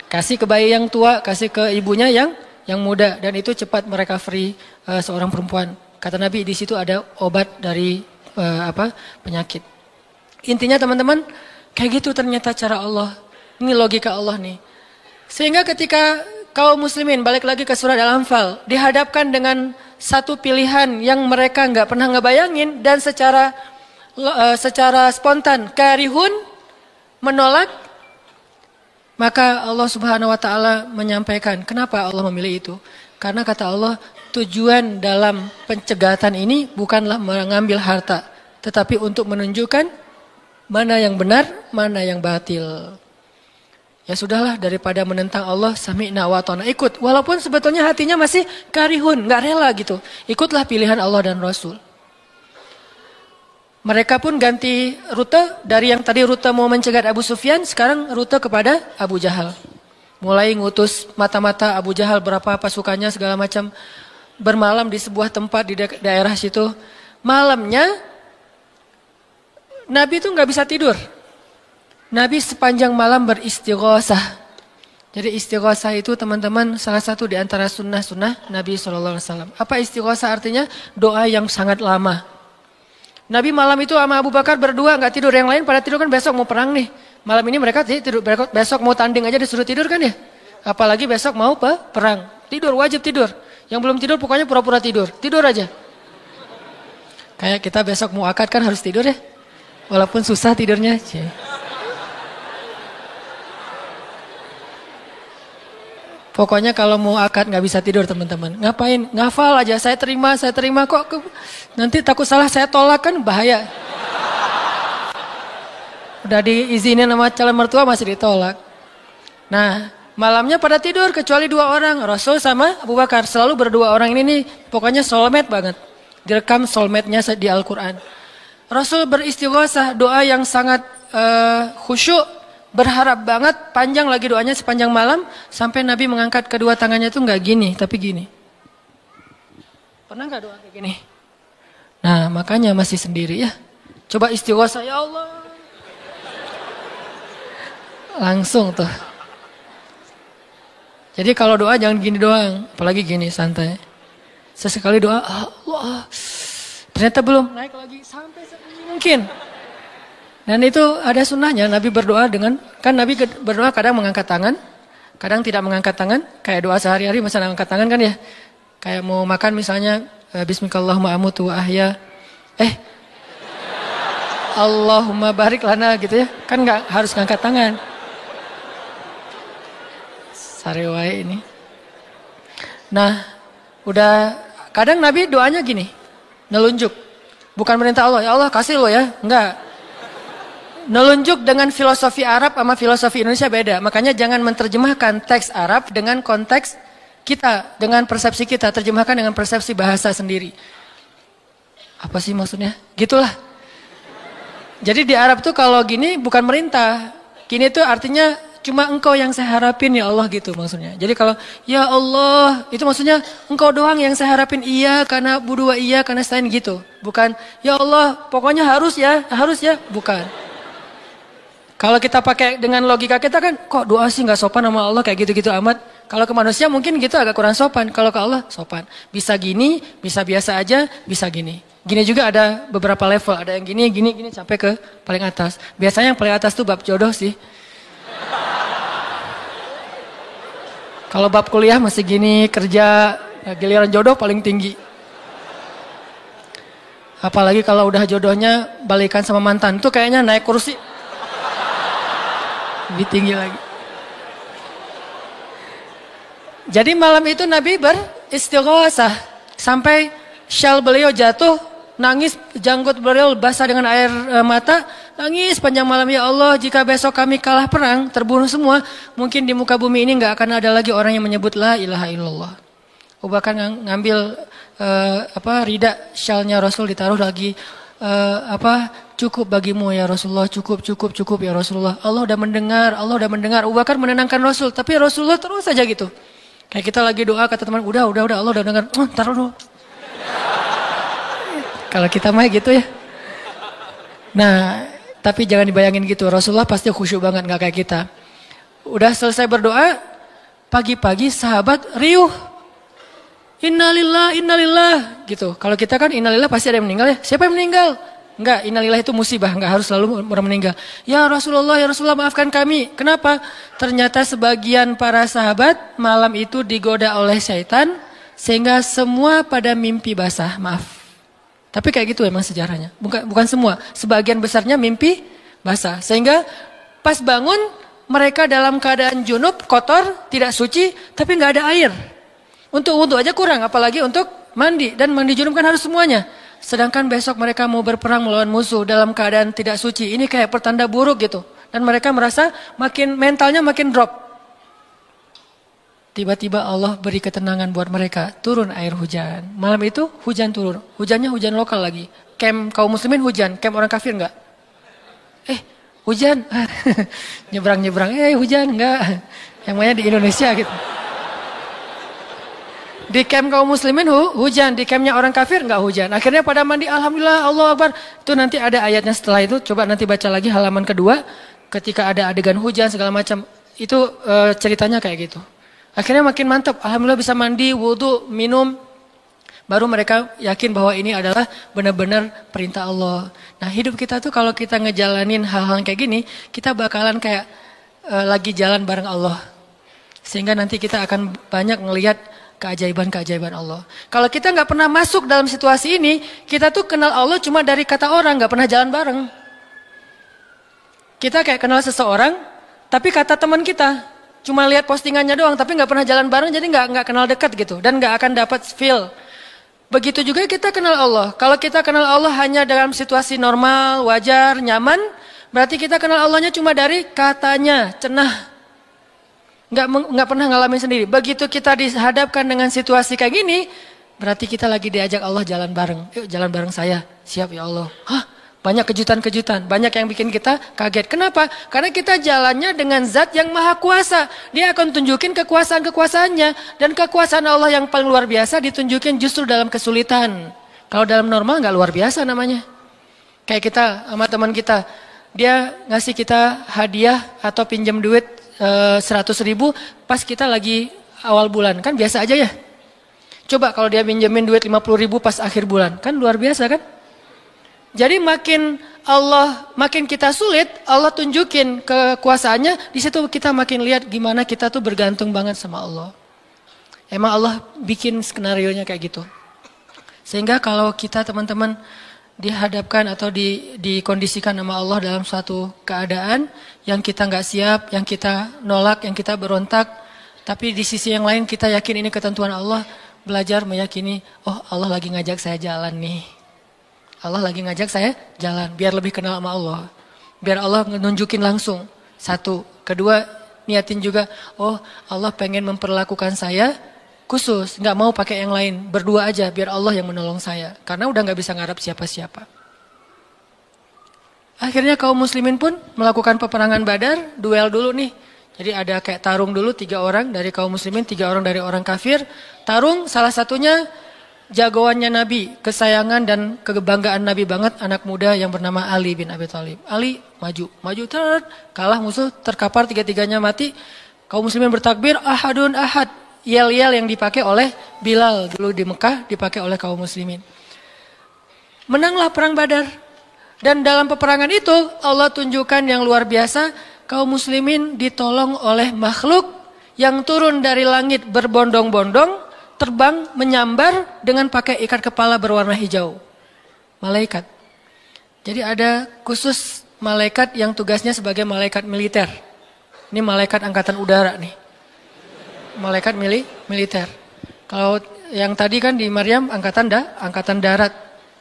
Kasih ke bayi yang tua, kasih ke ibunya yang muda. Dan itu cepat merecovery seorang perempuan. Kata Nabi, di situ ada obat dari penyakit. Intinya teman-teman, kayak gitu ternyata cara Allah. Ini logika Allah nih. Sehingga ketika kaum muslimin, balik lagi ke surat Al-Anfal, dihadapkan dengan satu pilihan yang mereka nggak pernah ngebayangin dan secara spontan karihun menolak, maka Allah Subhanahu wa taala menyampaikan kenapa Allah memilih itu. Karena kata Allah, tujuan dalam pencegatan ini bukanlah mengambil harta, tetapi untuk menunjukkan mana yang benar, mana yang batil. Ya sudahlah, daripada menentang Allah, sami'na wa ta'na, ikut. Walaupun sebetulnya hatinya masih karihun, nggak rela gitu. Ikutlah pilihan Allah dan Rasul. Mereka pun ganti rute, dari yang tadi rute mau mencegat Abu Sufyan, sekarang rute kepada Abu Jahal. Mulai ngutus mata-mata Abu Jahal, berapa pasukannya segala macam, bermalam di sebuah tempat di daerah situ. Malamnya Nabi itu nggak bisa tidur. Nabi sepanjang malam beristighosah. Jadi istighosah itu teman-teman salah satu di antara sunnah-sunnah Nabi SAW. Apa istighosah artinya? Doa yang sangat lama. Nabi malam itu sama Abu Bakar berdua nggak tidur, yang lain pada tidur kan besok mau perang nih. Malam ini mereka tidur, besok mau tanding aja disuruh tidur kan ya. Apalagi besok mau perang. Tidur, wajib tidur. Yang belum tidur pokoknya pura-pura tidur. Tidur aja. Kayak kita besok mau akad kan harus tidur ya. Walaupun susah tidurnya. Pokoknya kalau mau akad nggak bisa tidur teman-teman. Ngapain? Ngafal aja. Saya terima kok. Nanti takut salah saya tolak kan bahaya. Udah diizinin sama calon mertua masih ditolak. Nah, malamnya pada tidur kecuali 2 orang. Rasul sama Abu Bakar. Selalu berdua orang ini nih pokoknya soulmate banget. Direkam soulmate-nya di Al-Quran. Rasul beristighosah, doa yang sangat khusyuk, berharap banget, panjang lagi doanya sepanjang malam, sampai Nabi mengangkat kedua tangannya itu nggak gini, tapi gini. Pernah nggak doa kayak gini? Nah, makanya masih sendiri ya. Coba istighosah, ya Allah. Langsung tuh. Jadi kalau doa jangan gini doang, apalagi gini, santai. Sesekali doa, Allah. Ternyata belum, naik lagi sampai mungkin. Dan itu ada sunnahnya, Nabi berdoa dengan, kan Nabi berdoa kadang mengangkat tangan, kadang tidak mengangkat tangan, kayak doa sehari-hari misalnya angkat tangan kan ya. Kayak mau makan misalnya, Bismillahirrahmanirrahim amutu wa ahya. Allahumma barik lana gitu ya, kan nggak harus ngangkat tangan. Sarewai ini. Nah, udah kadang Nabi doanya gini, nelunjuk. Bukan perintah Allah, ya Allah kasih lo ya, enggak. Nelunjuk dengan filosofi Arab sama filosofi Indonesia beda. Makanya jangan menerjemahkan teks Arab dengan konteks kita, dengan persepsi kita. Terjemahkan dengan persepsi bahasa sendiri. Apa sih maksudnya? Gitulah. Jadi di Arab tuh kalau gini bukan merintah. Gini tuh artinya cuma engkau yang saya harapin ya Allah gitu maksudnya. Jadi kalau ya Allah itu maksudnya engkau doang yang saya harapin, iya karena berdua iya karena selain gitu. Bukan ya Allah pokoknya harus ya bukan. Kalau kita pakai dengan logika kita kan, kok doa sih nggak sopan sama Allah kayak gitu-gitu amat. Kalau ke manusia mungkin gitu agak kurang sopan. Kalau ke Allah sopan. Bisa gini, bisa biasa aja, bisa gini. Gini juga ada beberapa level. Ada yang gini sampai ke paling atas. Biasanya yang paling atas tuh bab jodoh sih. Kalau bab kuliah masih gini, kerja, giliran jodoh paling tinggi. Apalagi kalau udah jodohnya balikan sama mantan, tuh kayaknya naik kursi. Lebih tinggi lagi. Jadi malam itu Nabi beristighosah sampai syal beliau jatuh, nangis, janggut beliau basah dengan air mata, nangis panjang malam, ya Allah jika besok kami kalah perang, terbunuh semua, mungkin di muka bumi ini nggak akan ada lagi orang yang menyebut la ilaha illallah. Abu Bakar ngambil rida syalnya Rasul ditaruh lagi. Cukup bagimu ya Rasulullah, cukup ya Rasulullah. Allah udah mendengar. Abu Bakar menenangkan Rasul, tapi Rasulullah terus saja gitu. Kayak kita lagi doa kata teman, udah Allah udah dengar. Taruh dulu. Kalau kita mah gitu ya. Nah, tapi jangan dibayangin gitu. Rasulullah pasti khusyuk banget, nggak kayak kita. Udah selesai berdoa, pagi-pagi sahabat riuh. Innalillah gitu. Kalau kita kan innalillah pasti ada yang meninggal ya. Siapa yang meninggal? Enggak, innalillah itu musibah, enggak harus selalu orang meninggal. Ya Rasulullah maafkan kami. Kenapa? Ternyata sebagian para sahabat malam itu digoda oleh syaitan sehingga semua pada mimpi basah, maaf. Tapi kayak gitu emang sejarahnya. Bukan semua, sebagian besarnya mimpi basah. Sehingga pas bangun mereka dalam keadaan junub, kotor, tidak suci, tapi enggak ada air. Untuk wudhu aja kurang, apalagi untuk mandi. Dan mandi junub kan harus semuanya. Sedangkan besok mereka mau berperang melawan musuh dalam keadaan tidak suci. Ini kayak pertanda buruk gitu. Dan mereka merasa mentalnya makin drop. Tiba-tiba Allah beri ketenangan buat mereka. Turun air hujan. Malam itu hujan turun. Hujannya hujan lokal lagi. Camp kaum muslimin hujan. Camp orang kafir enggak? Hujan. Nyebrang-nyebrang. Hujan enggak. Yang namanya di Indonesia gitu. Di camp kaum muslimin hujan, di campnya orang kafir enggak hujan. Akhirnya pada mandi, alhamdulillah, Allah Akbar. Itu nanti ada ayatnya setelah itu. Coba nanti baca lagi halaman kedua. Ketika ada adegan hujan segala macam. Itu ceritanya kayak gitu. Akhirnya makin mantap. Alhamdulillah bisa mandi, wudhu, minum. Baru mereka yakin bahwa ini adalah benar-benar perintah Allah. Nah hidup kita tuh kalau kita ngejalanin hal-hal kayak gini. Kita bakalan kayak lagi jalan bareng Allah. Sehingga nanti kita akan banyak ngelihat keajaiban-keajaiban Allah. Kalau kita nggak pernah masuk dalam situasi ini, kita tuh kenal Allah cuma dari kata orang, nggak pernah jalan bareng. Kita kayak kenal seseorang, tapi kata teman kita, cuma lihat postingannya doang, tapi nggak pernah jalan bareng, jadi nggak kenal dekat gitu, dan nggak akan dapat feel. Begitu juga kita kenal Allah. Kalau kita kenal Allah hanya dalam situasi normal, wajar, nyaman, berarti kita kenal Allahnya cuma dari katanya, cenah. Nggak pernah ngalamin sendiri. Begitu kita dihadapkan dengan situasi kayak gini, berarti kita lagi diajak Allah jalan bareng. Yuk jalan bareng saya. Siap ya Allah. Hah? Banyak kejutan-kejutan. Banyak yang bikin kita kaget. Kenapa? Karena kita jalannya dengan zat yang maha kuasa. Dia akan tunjukin kekuasaan-kekuasaannya. Dan kekuasaan Allah yang paling luar biasa ditunjukin justru dalam kesulitan. Kalau dalam normal nggak luar biasa namanya. Kayak kita sama teman kita. Dia ngasih kita hadiah atau pinjam duit 100.000 pas kita lagi awal bulan. Kan biasa aja ya. Coba kalau dia pinjemin duit 50.000 pas akhir bulan. Kan luar biasa kan? Jadi makin kita sulit, Allah tunjukin kekuasaannya. Di situ kita makin lihat gimana kita tuh bergantung banget sama Allah. Emang Allah bikin skenarionya kayak gitu. Sehingga kalau kita teman-teman dihadapkan atau dikondisikan sama Allah dalam suatu keadaan yang kita nggak siap, yang kita nolak, yang kita berontak, tapi di sisi yang lain kita yakin ini ketentuan Allah, belajar meyakini, oh Allah lagi ngajak saya jalan nih. Allah lagi ngajak saya jalan, biar lebih kenal sama Allah. Biar Allah nunjukin langsung. Satu. Kedua, niatin juga, oh Allah pengen memperlakukan saya khusus, nggak mau pakai yang lain, berdua aja biar Allah yang menolong saya. Karena udah nggak bisa ngarap siapa-siapa. Akhirnya kaum muslimin pun melakukan peperangan Badar, duel dulu nih. Jadi ada kayak tarung dulu 3 orang dari kaum muslimin, 3 orang dari orang kafir. Tarung salah satunya jagoannya Nabi, kesayangan dan kebanggaan Nabi banget, anak muda yang bernama Ali bin Abi Thalib. Ali maju, kalah musuh, terkapar 3-3-nya mati. Kaum muslimin bertakbir, ahadun ahad. Yel-yel yang dipakai oleh Bilal dulu di Mekah dipakai oleh kaum muslimin. Menanglah perang Badar. Dan dalam peperangan itu Allah tunjukkan yang luar biasa, kaum muslimin ditolong oleh makhluk yang turun dari langit berbondong-bondong, terbang menyambar dengan pakai ikat kepala berwarna hijau. Malaikat. Jadi ada khusus malaikat yang tugasnya sebagai malaikat militer. Ini malaikat angkatan udara nih. Malaikat militer. Kalau yang tadi kan di Maryam angkatan darat.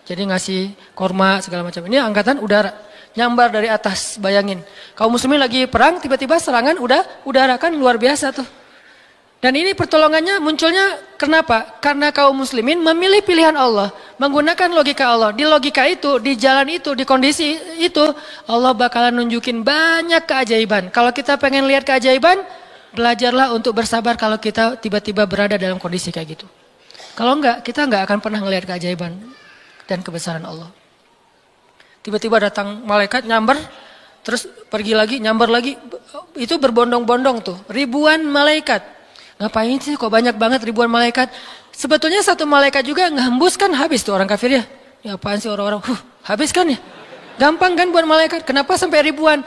Jadi ngasih korma segala macam. Ini angkatan udara. Nyambar dari atas, bayangin. Kaum muslimin lagi perang, tiba-tiba serangan udara, kan luar biasa tuh. Dan ini pertolongannya munculnya kenapa? Karena kaum muslimin memilih pilihan Allah. Menggunakan logika Allah. Di logika itu, di jalan itu, di kondisi itu, Allah bakalan nunjukin banyak keajaiban. Kalau kita pengen lihat keajaiban, belajarlah untuk bersabar kalau kita tiba-tiba berada dalam kondisi kayak gitu. Kalau enggak, kita enggak akan pernah ngelihat keajaiban dan kebesaran Allah. Tiba-tiba datang malaikat nyamber, terus pergi lagi, nyamber lagi. Itu berbondong-bondong tuh, ribuan malaikat. Ngapain sih kok banyak banget ribuan malaikat? Sebetulnya satu malaikat juga ngehembus kan habis tuh orang kafir ya. Ya apaan sih orang-orang, habis kan ya? Gampang kan buat malaikat, kenapa sampai ribuan?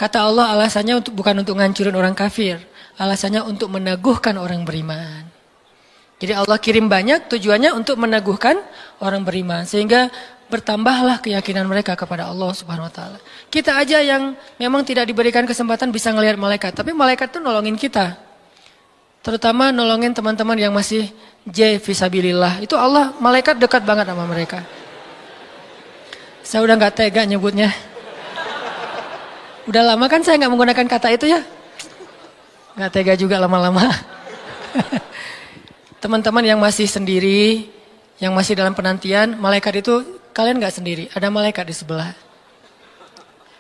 Kata Allah alasannya bukan untuk ngancurin orang kafir. Alasannya untuk meneguhkan orang beriman. Jadi Allah kirim banyak tujuannya untuk meneguhkan orang beriman. Sehingga bertambahlah keyakinan mereka kepada Allah Subhanahu Wa Taala. Kita aja yang memang tidak diberikan kesempatan bisa ngelihat malaikat. Tapi malaikat itu nolongin kita. Terutama nolongin teman-teman yang masih fisabilillah. Itu Allah, malaikat dekat banget sama mereka. Saya udah gak tega nyebutnya. Udah lama kan saya gak menggunakan kata itu ya. Gak tega juga lama-lama. Teman-teman yang masih sendiri, yang masih dalam penantian, malaikat itu kalian gak sendiri. Ada malaikat di sebelah.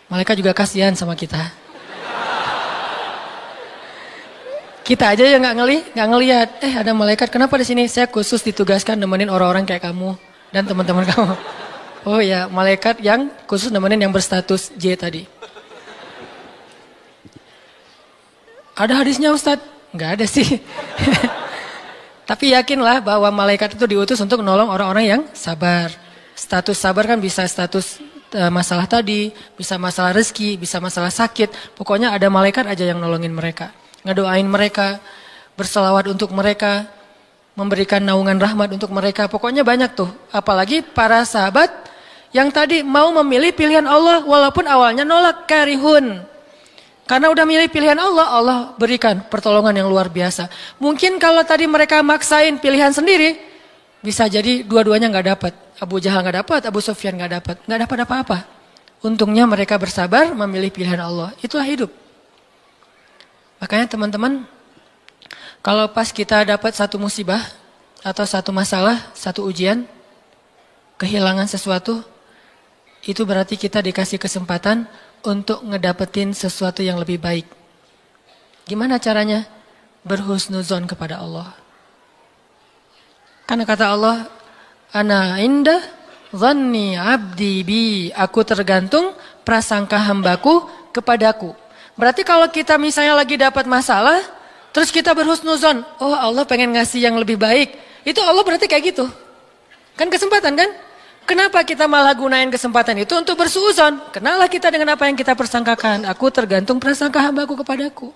Malaikat juga kasihan sama kita. Kita aja yang gak ngelihat. Ada malaikat, kenapa di sini? Saya khusus ditugaskan nemenin orang-orang kayak kamu dan teman-teman kamu. Oh ya, malaikat yang khusus nemenin yang berstatus J tadi. Ada hadisnya Ustadz? Enggak ada sih. Tapi yakinlah bahwa malaikat itu diutus untuk menolong orang-orang yang sabar. Status sabar kan bisa status masalah tadi, bisa masalah rezeki, bisa masalah sakit. Pokoknya ada malaikat aja yang nolongin mereka. Ngedoain mereka, berselawat untuk mereka. memberikan naungan rahmat untuk mereka. Pokoknya banyak tuh. Apalagi para sahabat yang tadi mau memilih pilihan Allah walaupun awalnya nolak, karihun. Karena udah milih pilihan Allah, Allah berikan pertolongan yang luar biasa. Mungkin kalau tadi mereka maksain pilihan sendiri, bisa jadi dua-duanya nggak dapat. Abu Jahal nggak dapat, Abu Sufyan nggak dapat apa-apa. Untungnya mereka bersabar memilih pilihan Allah. Itulah hidup. Makanya teman-teman, kalau pas kita dapat satu musibah atau satu masalah, satu ujian, kehilangan sesuatu, itu berarti kita dikasih kesempatan untuk ngedapetin sesuatu yang lebih baik. Gimana caranya? Berhusnuzon kepada Allah. Karena kata Allah, Ana indah dhanni abdi bi, aku tergantung prasangka hambaku kepadaku. Berarti kalau kita misalnya lagi dapat masalah, terus kita berhusnuzon, oh Allah pengen ngasih yang lebih baik. Itu Allah berarti kayak gitu. Kan kesempatan kan? Kenapa kita malah gunain kesempatan itu untuk bersuuzon? Kenalah kita dengan apa yang kita persangkakan. Aku tergantung prasangka hambaku kepadaku.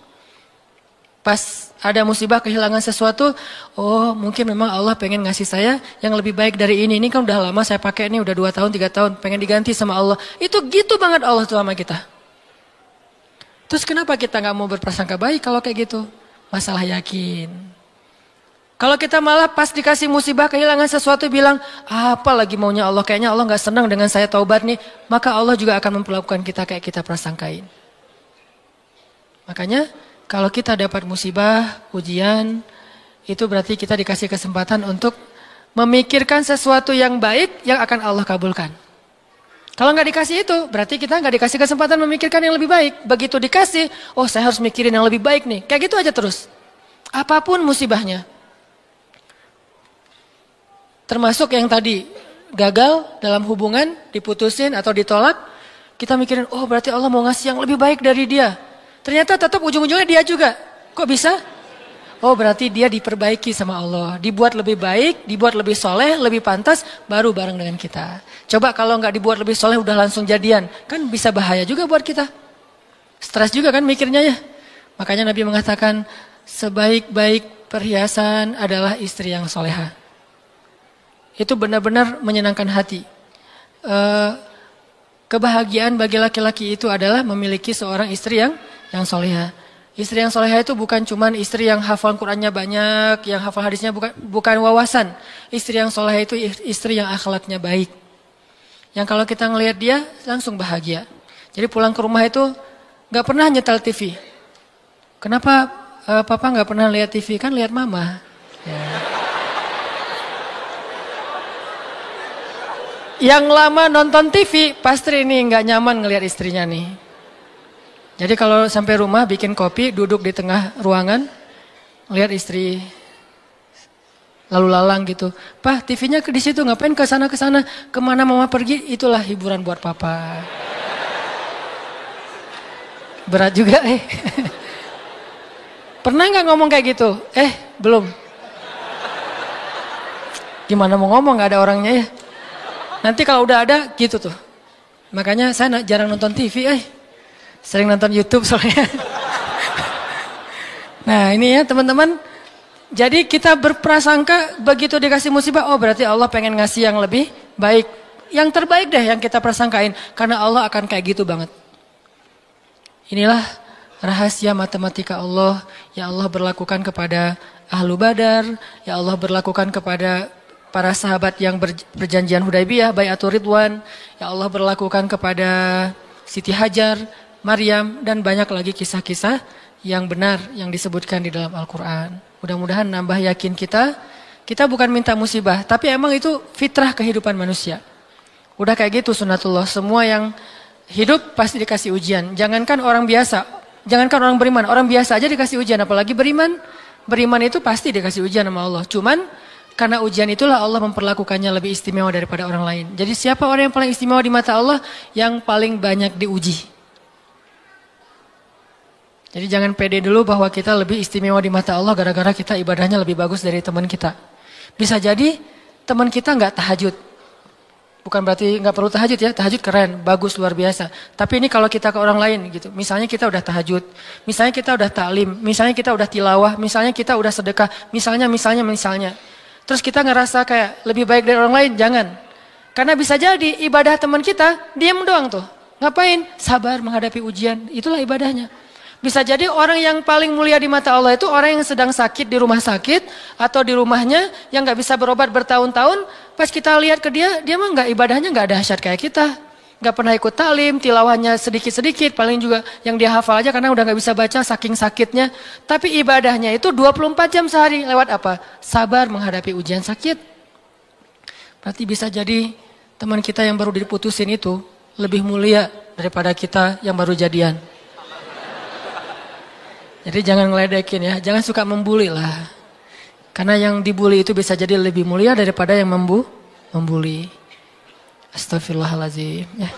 Pas ada musibah kehilangan sesuatu, oh mungkin memang Allah pengen ngasih saya yang lebih baik dari ini. Ini kan udah lama saya pakai ini, udah 2 tahun, 3 tahun, pengen diganti sama Allah. Itu gitu banget Allah tuh sama kita. Terus kenapa kita gak mau berprasangka baik kalau kayak gitu? Masalah yakin. Kalau kita malah pas dikasih musibah kehilangan sesuatu bilang, apa lagi maunya Allah? Kayaknya Allah gak senang dengan saya taubat nih. Maka Allah juga akan memperlakukan kita kayak kita prasangkain. Makanya kalau kita dapat musibah, ujian, itu berarti kita dikasih kesempatan untuk memikirkan sesuatu yang baik yang akan Allah kabulkan. Kalau nggak dikasih itu, berarti kita nggak dikasih kesempatan memikirkan yang lebih baik. Begitu dikasih, oh saya harus mikirin yang lebih baik nih. Kayak gitu aja terus. Apapun musibahnya. Termasuk yang tadi gagal dalam hubungan, diputusin atau ditolak. Kita mikirin, oh berarti Allah mau ngasih yang lebih baik dari dia. Ternyata tetap ujung-ujungnya dia juga. Kok bisa? Oh berarti dia diperbaiki sama Allah. Dibuat lebih baik, dibuat lebih soleh, lebih pantas, baru bareng dengan kita. Coba kalau nggak dibuat lebih soleh udah langsung jadian. Kan bisa bahaya juga buat kita. Stres juga kan mikirnya ya. Makanya Nabi mengatakan, sebaik-baik perhiasan adalah istri yang soleha. Itu benar-benar menyenangkan hati. Kebahagiaan bagi laki-laki itu adalah memiliki seorang istri yang soleha. Istri yang soleha itu bukan cuman istri yang hafal Qur'annya banyak, yang hafal hadisnya bukan wawasan. Istri yang soleha itu istri yang akhlaknya baik. Yang kalau kita ngelihat dia langsung bahagia. Jadi pulang ke rumah itu gak pernah nyetel TV. Kenapa papa gak pernah lihat TV? Kan lihat mama. Ya. Yang lama nonton TV pasti ini gak nyaman ngelihat istrinya nih. Jadi kalau sampai rumah bikin kopi, duduk di tengah ruangan, lihat istri lalu lalang gitu. Pak, TV-nya di situ, ngapain ke sana kemana mama pergi? Itulah hiburan buat papa. Berat juga Pernah nggak ngomong kayak gitu? Belum. Gimana mau ngomong nggak ada orangnya ya? Nanti kalau udah ada gitu tuh. Makanya saya jarang nonton TV Sering nonton YouTube soalnya. Nah ini ya teman-teman. Jadi kita berprasangka begitu dikasih musibah. Oh berarti Allah pengen ngasih yang lebih baik. Yang terbaik deh yang kita prasangkain. Karena Allah akan kayak gitu banget. Inilah rahasia matematika Allah. Yang Allah berlakukan kepada Ahlu Badar. Yang Allah berlakukan kepada para sahabat yang berjanjian Hudaybiyah. Bai'atul Ridwan. Yang Allah berlakukan kepada Siti Hajar, Maryam, dan banyak lagi kisah-kisah yang benar yang disebutkan di dalam Al-Quran. Mudah-mudahan nambah yakin kita. Kita bukan minta musibah, tapi emang itu fitrah kehidupan manusia. Udah kayak gitu sunatullah. Semua yang hidup pasti dikasih ujian. Jangankan orang biasa, jangankan orang beriman. Orang biasa aja dikasih ujian, apalagi beriman. Beriman itu pasti dikasih ujian sama Allah. Cuman karena ujian itulah Allah memperlakukannya lebih istimewa daripada orang lain. Jadi siapa orang yang paling istimewa di mata Allah? Yang paling banyak diuji. Jadi jangan pede dulu bahwa kita lebih istimewa di mata Allah gara-gara kita ibadahnya lebih bagus dari teman kita. Bisa jadi teman kita nggak tahajud. Bukan berarti nggak perlu tahajud ya, tahajud keren, bagus, luar biasa. Tapi ini kalau kita ke orang lain gitu, misalnya kita udah tahajud, misalnya kita udah taklim, misalnya kita udah tilawah, misalnya kita udah sedekah, misalnya. Terus kita ngerasa kayak lebih baik dari orang lain, jangan. Karena bisa jadi ibadah teman kita, diam doang tuh. Ngapain? Sabar menghadapi ujian, itulah ibadahnya. Bisa jadi orang yang paling mulia di mata Allah itu orang yang sedang sakit di rumah sakit atau di rumahnya yang gak bisa berobat bertahun-tahun. Pas kita lihat ke dia, dia mah ibadahnya gak dahsyat kayak kita. Gak pernah ikut talim, tilawahnya sedikit-sedikit, paling juga yang dia hafal aja karena udah gak bisa baca saking sakitnya. Tapi ibadahnya itu 24 jam sehari lewat apa? Sabar menghadapi ujian sakit. Berarti bisa jadi teman kita yang baru diputusin itu lebih mulia daripada kita yang baru jadian. Jadi jangan ngeledekin ya, jangan suka membuli lah. Karena yang dibully itu bisa jadi lebih mulia daripada yang membuli. Astagfirullahaladzim. Ya.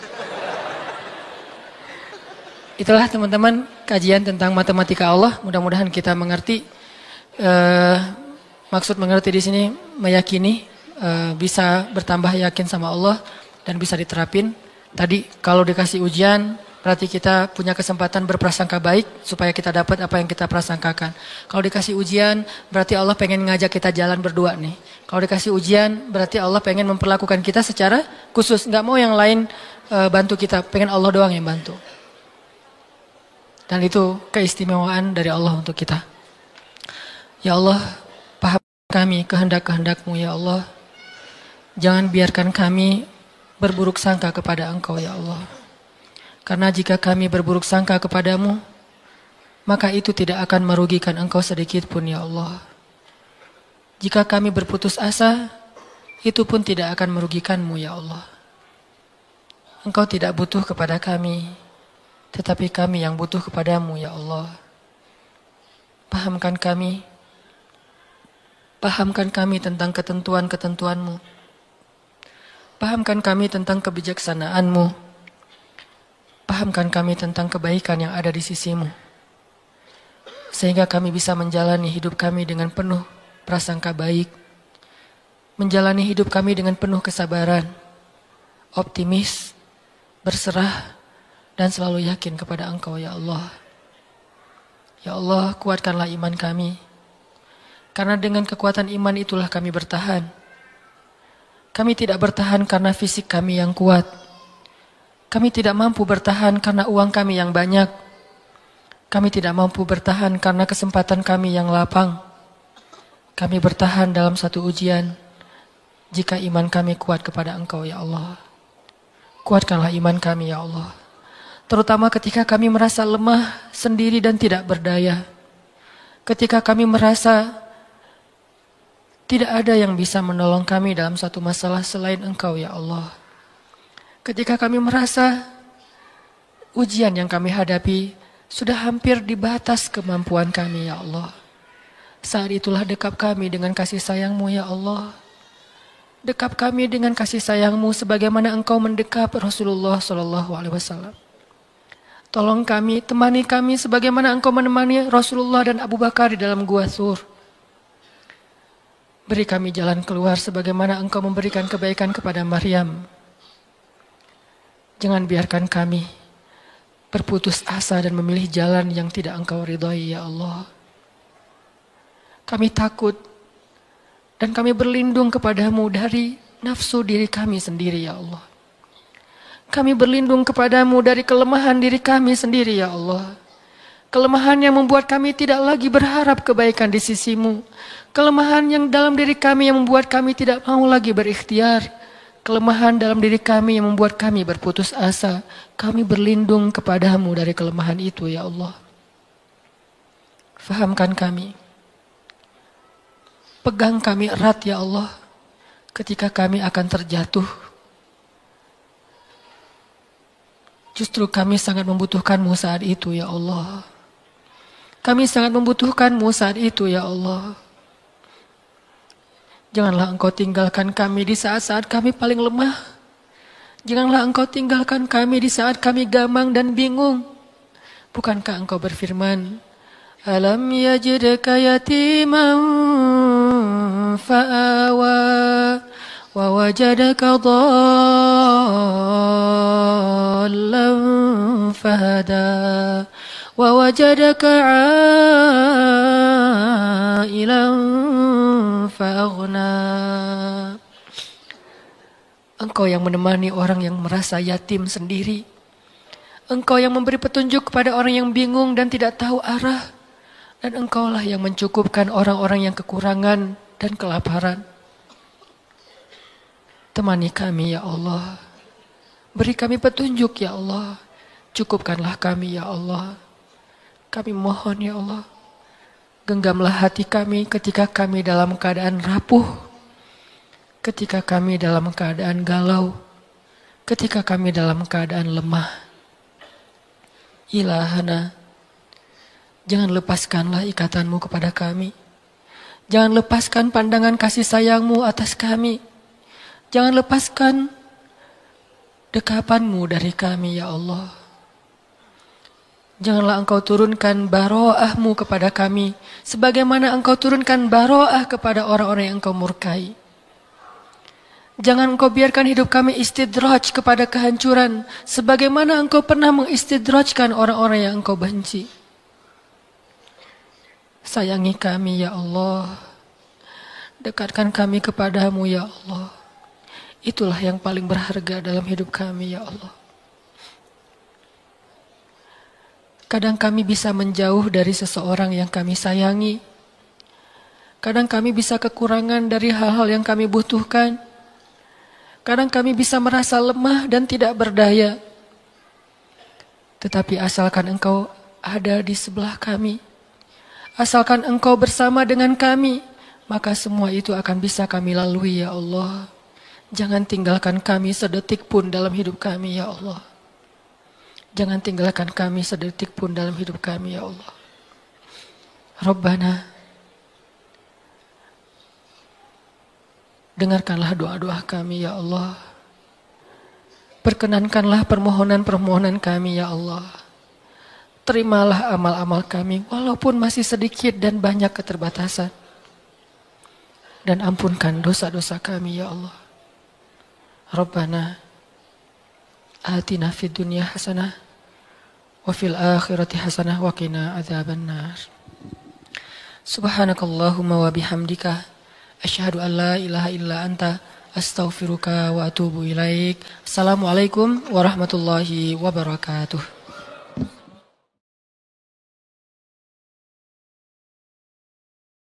Itulah teman-teman kajian tentang matematika Allah. Mudah-mudahan kita mengerti. Maksud mengerti di sini meyakini, bisa bertambah yakin sama Allah dan bisa diterapin. Tadi kalau dikasih ujian, berarti kita punya kesempatan berprasangka baik supaya kita dapat apa yang kita prasangkakan. Kalau dikasih ujian, berarti Allah pengen ngajak kita jalan berdua nih. Kalau dikasih ujian, berarti Allah pengen memperlakukan kita secara khusus. Nggak mau yang lain bantu kita, pengen Allah doang yang bantu. Dan itu keistimewaan dari Allah untuk kita. Ya Allah, paham kami kehendak-kehendak-Mu ya Allah. Jangan biarkan kami berburuk sangka kepada Engkau ya Allah. Karena jika kami berburuk sangka kepadamu, maka itu tidak akan merugikan Engkau sedikit pun ya Allah. Jika kami berputus asa, itu pun tidak akan merugikan-Mu ya Allah. Engkau tidak butuh kepada kami, tetapi kami yang butuh kepadamu ya Allah. Pahamkan kami tentang ketentuan-ketentuan-Mu. Pahamkan kami tentang kebijaksanaan-Mu. Pahamkan kami tentang kebaikan yang ada di sisi-Mu. Sehingga kami bisa menjalani hidup kami dengan penuh prasangka baik. Menjalani hidup kami dengan penuh kesabaran, optimis, berserah, dan selalu yakin kepada Engkau ya Allah. Ya Allah, kuatkanlah iman kami. Karena dengan kekuatan iman itulah kami bertahan. Kami tidak bertahan karena fisik kami yang kuat. Kami tidak mampu bertahan karena uang kami yang banyak. Kami tidak mampu bertahan karena kesempatan kami yang lapang. Kami bertahan dalam satu ujian jika iman kami kuat kepada Engkau ya Allah. Kuatkanlah iman kami ya Allah. Terutama ketika kami merasa lemah, sendiri dan tidak berdaya. Ketika kami merasa tidak ada yang bisa menolong kami dalam satu masalah selain Engkau ya Allah. Ketika kami merasa ujian yang kami hadapi sudah hampir di batas kemampuan kami ya Allah. Saat itulah dekap kami dengan kasih sayang-Mu ya Allah. Dekap kami dengan kasih sayang-Mu sebagaimana Engkau mendekap Rasulullah SAW. Tolong kami, temani kami sebagaimana Engkau menemani Rasulullah dan Abu Bakar di dalam Gua Thur. Beri kami jalan keluar sebagaimana Engkau memberikan kebaikan kepada Maryam. Jangan biarkan kami berputus asa dan memilih jalan yang tidak Engkau ridhai ya Allah. Kami takut dan kami berlindung kepadamu dari nafsu diri kami sendiri ya Allah. Kami berlindung kepadamu dari kelemahan diri kami sendiri ya Allah. Kelemahan yang membuat kami tidak lagi berharap kebaikan di sisi-Mu. Kelemahan yang dalam diri kami yang membuat kami tidak mau lagi berikhtiar. Kelemahan dalam diri kami yang membuat kami berputus asa. Kami berlindung kepadamu dari kelemahan itu ya Allah. Fahamkan kami. Pegang kami erat ya Allah. Ketika kami akan terjatuh. Justru kami sangat membutuhkan-Mu saat itu ya Allah. Kami sangat membutuhkan-Mu saat itu ya Allah. Janganlah Engkau tinggalkan kami di saat-saat kami paling lemah. Janganlah Engkau tinggalkan kami di saat kami gamang dan bingung. Bukankah Engkau berfirman, Alam yajidka yatiman fa'awa wa wajadaka dhallan fahada wa wajadaka عائلا فأغنى. Engkau yang menemani orang yang merasa yatim sendiri. Engkau yang memberi petunjuk kepada orang yang bingung dan tidak tahu arah. Dan Engkaulah yang mencukupkan orang-orang yang kekurangan dan kelaparan. Temani kami ya Allah. Beri kami petunjuk ya Allah. Cukupkanlah kami ya Allah. Kami mohon ya Allah. Genggamlah hati kami ketika kami dalam keadaan rapuh. Ketika kami dalam keadaan galau. Ketika kami dalam keadaan lemah. Ilahana, jangan lepaskanlah ikatanmu kepada kami. Jangan lepaskan pandangan kasih sayangmu atas kami. Jangan lepaskan dekapanmu dari kami ya Allah. Janganlah engkau turunkan baroahmu kepada kami. Sebagaimana engkau turunkan baroah kepada orang-orang yang engkau murkai. Jangan engkau biarkan hidup kami istidraj kepada kehancuran. Sebagaimana engkau pernah mengistidrajkan orang-orang yang engkau benci. Sayangi kami ya Allah. Dekatkan kami kepadamu ya Allah. Itulah yang paling berharga dalam hidup kami ya Allah. Kadang kami bisa menjauh dari seseorang yang kami sayangi. Kadang kami bisa kekurangan dari hal-hal yang kami butuhkan. Kadang kami bisa merasa lemah dan tidak berdaya. Tetapi asalkan engkau ada di sebelah kami. Asalkan engkau bersama dengan kami. Maka semua itu akan bisa kami lalui ya Allah. Jangan tinggalkan kami sedetik pun dalam hidup kami ya Allah. Jangan tinggalkan kami sedetik pun dalam hidup kami ya Allah. Rabbana, dengarkanlah doa-doa kami ya Allah. Perkenankanlah permohonan-permohonan kami ya Allah. Terimalah amal-amal kami walaupun masih sedikit dan banyak keterbatasan. Dan ampunkan dosa-dosa kami ya Allah. Rabbana atina fid dunya hasanah wa fil akhirati hasanah wa qina adzabannar. Subhanakallahumma wa bihamdika asyhadu an la ilaha illa anta astaghfiruka wa atubu ilaik. Assalamualaikum warahmatullahi wabarakatuh.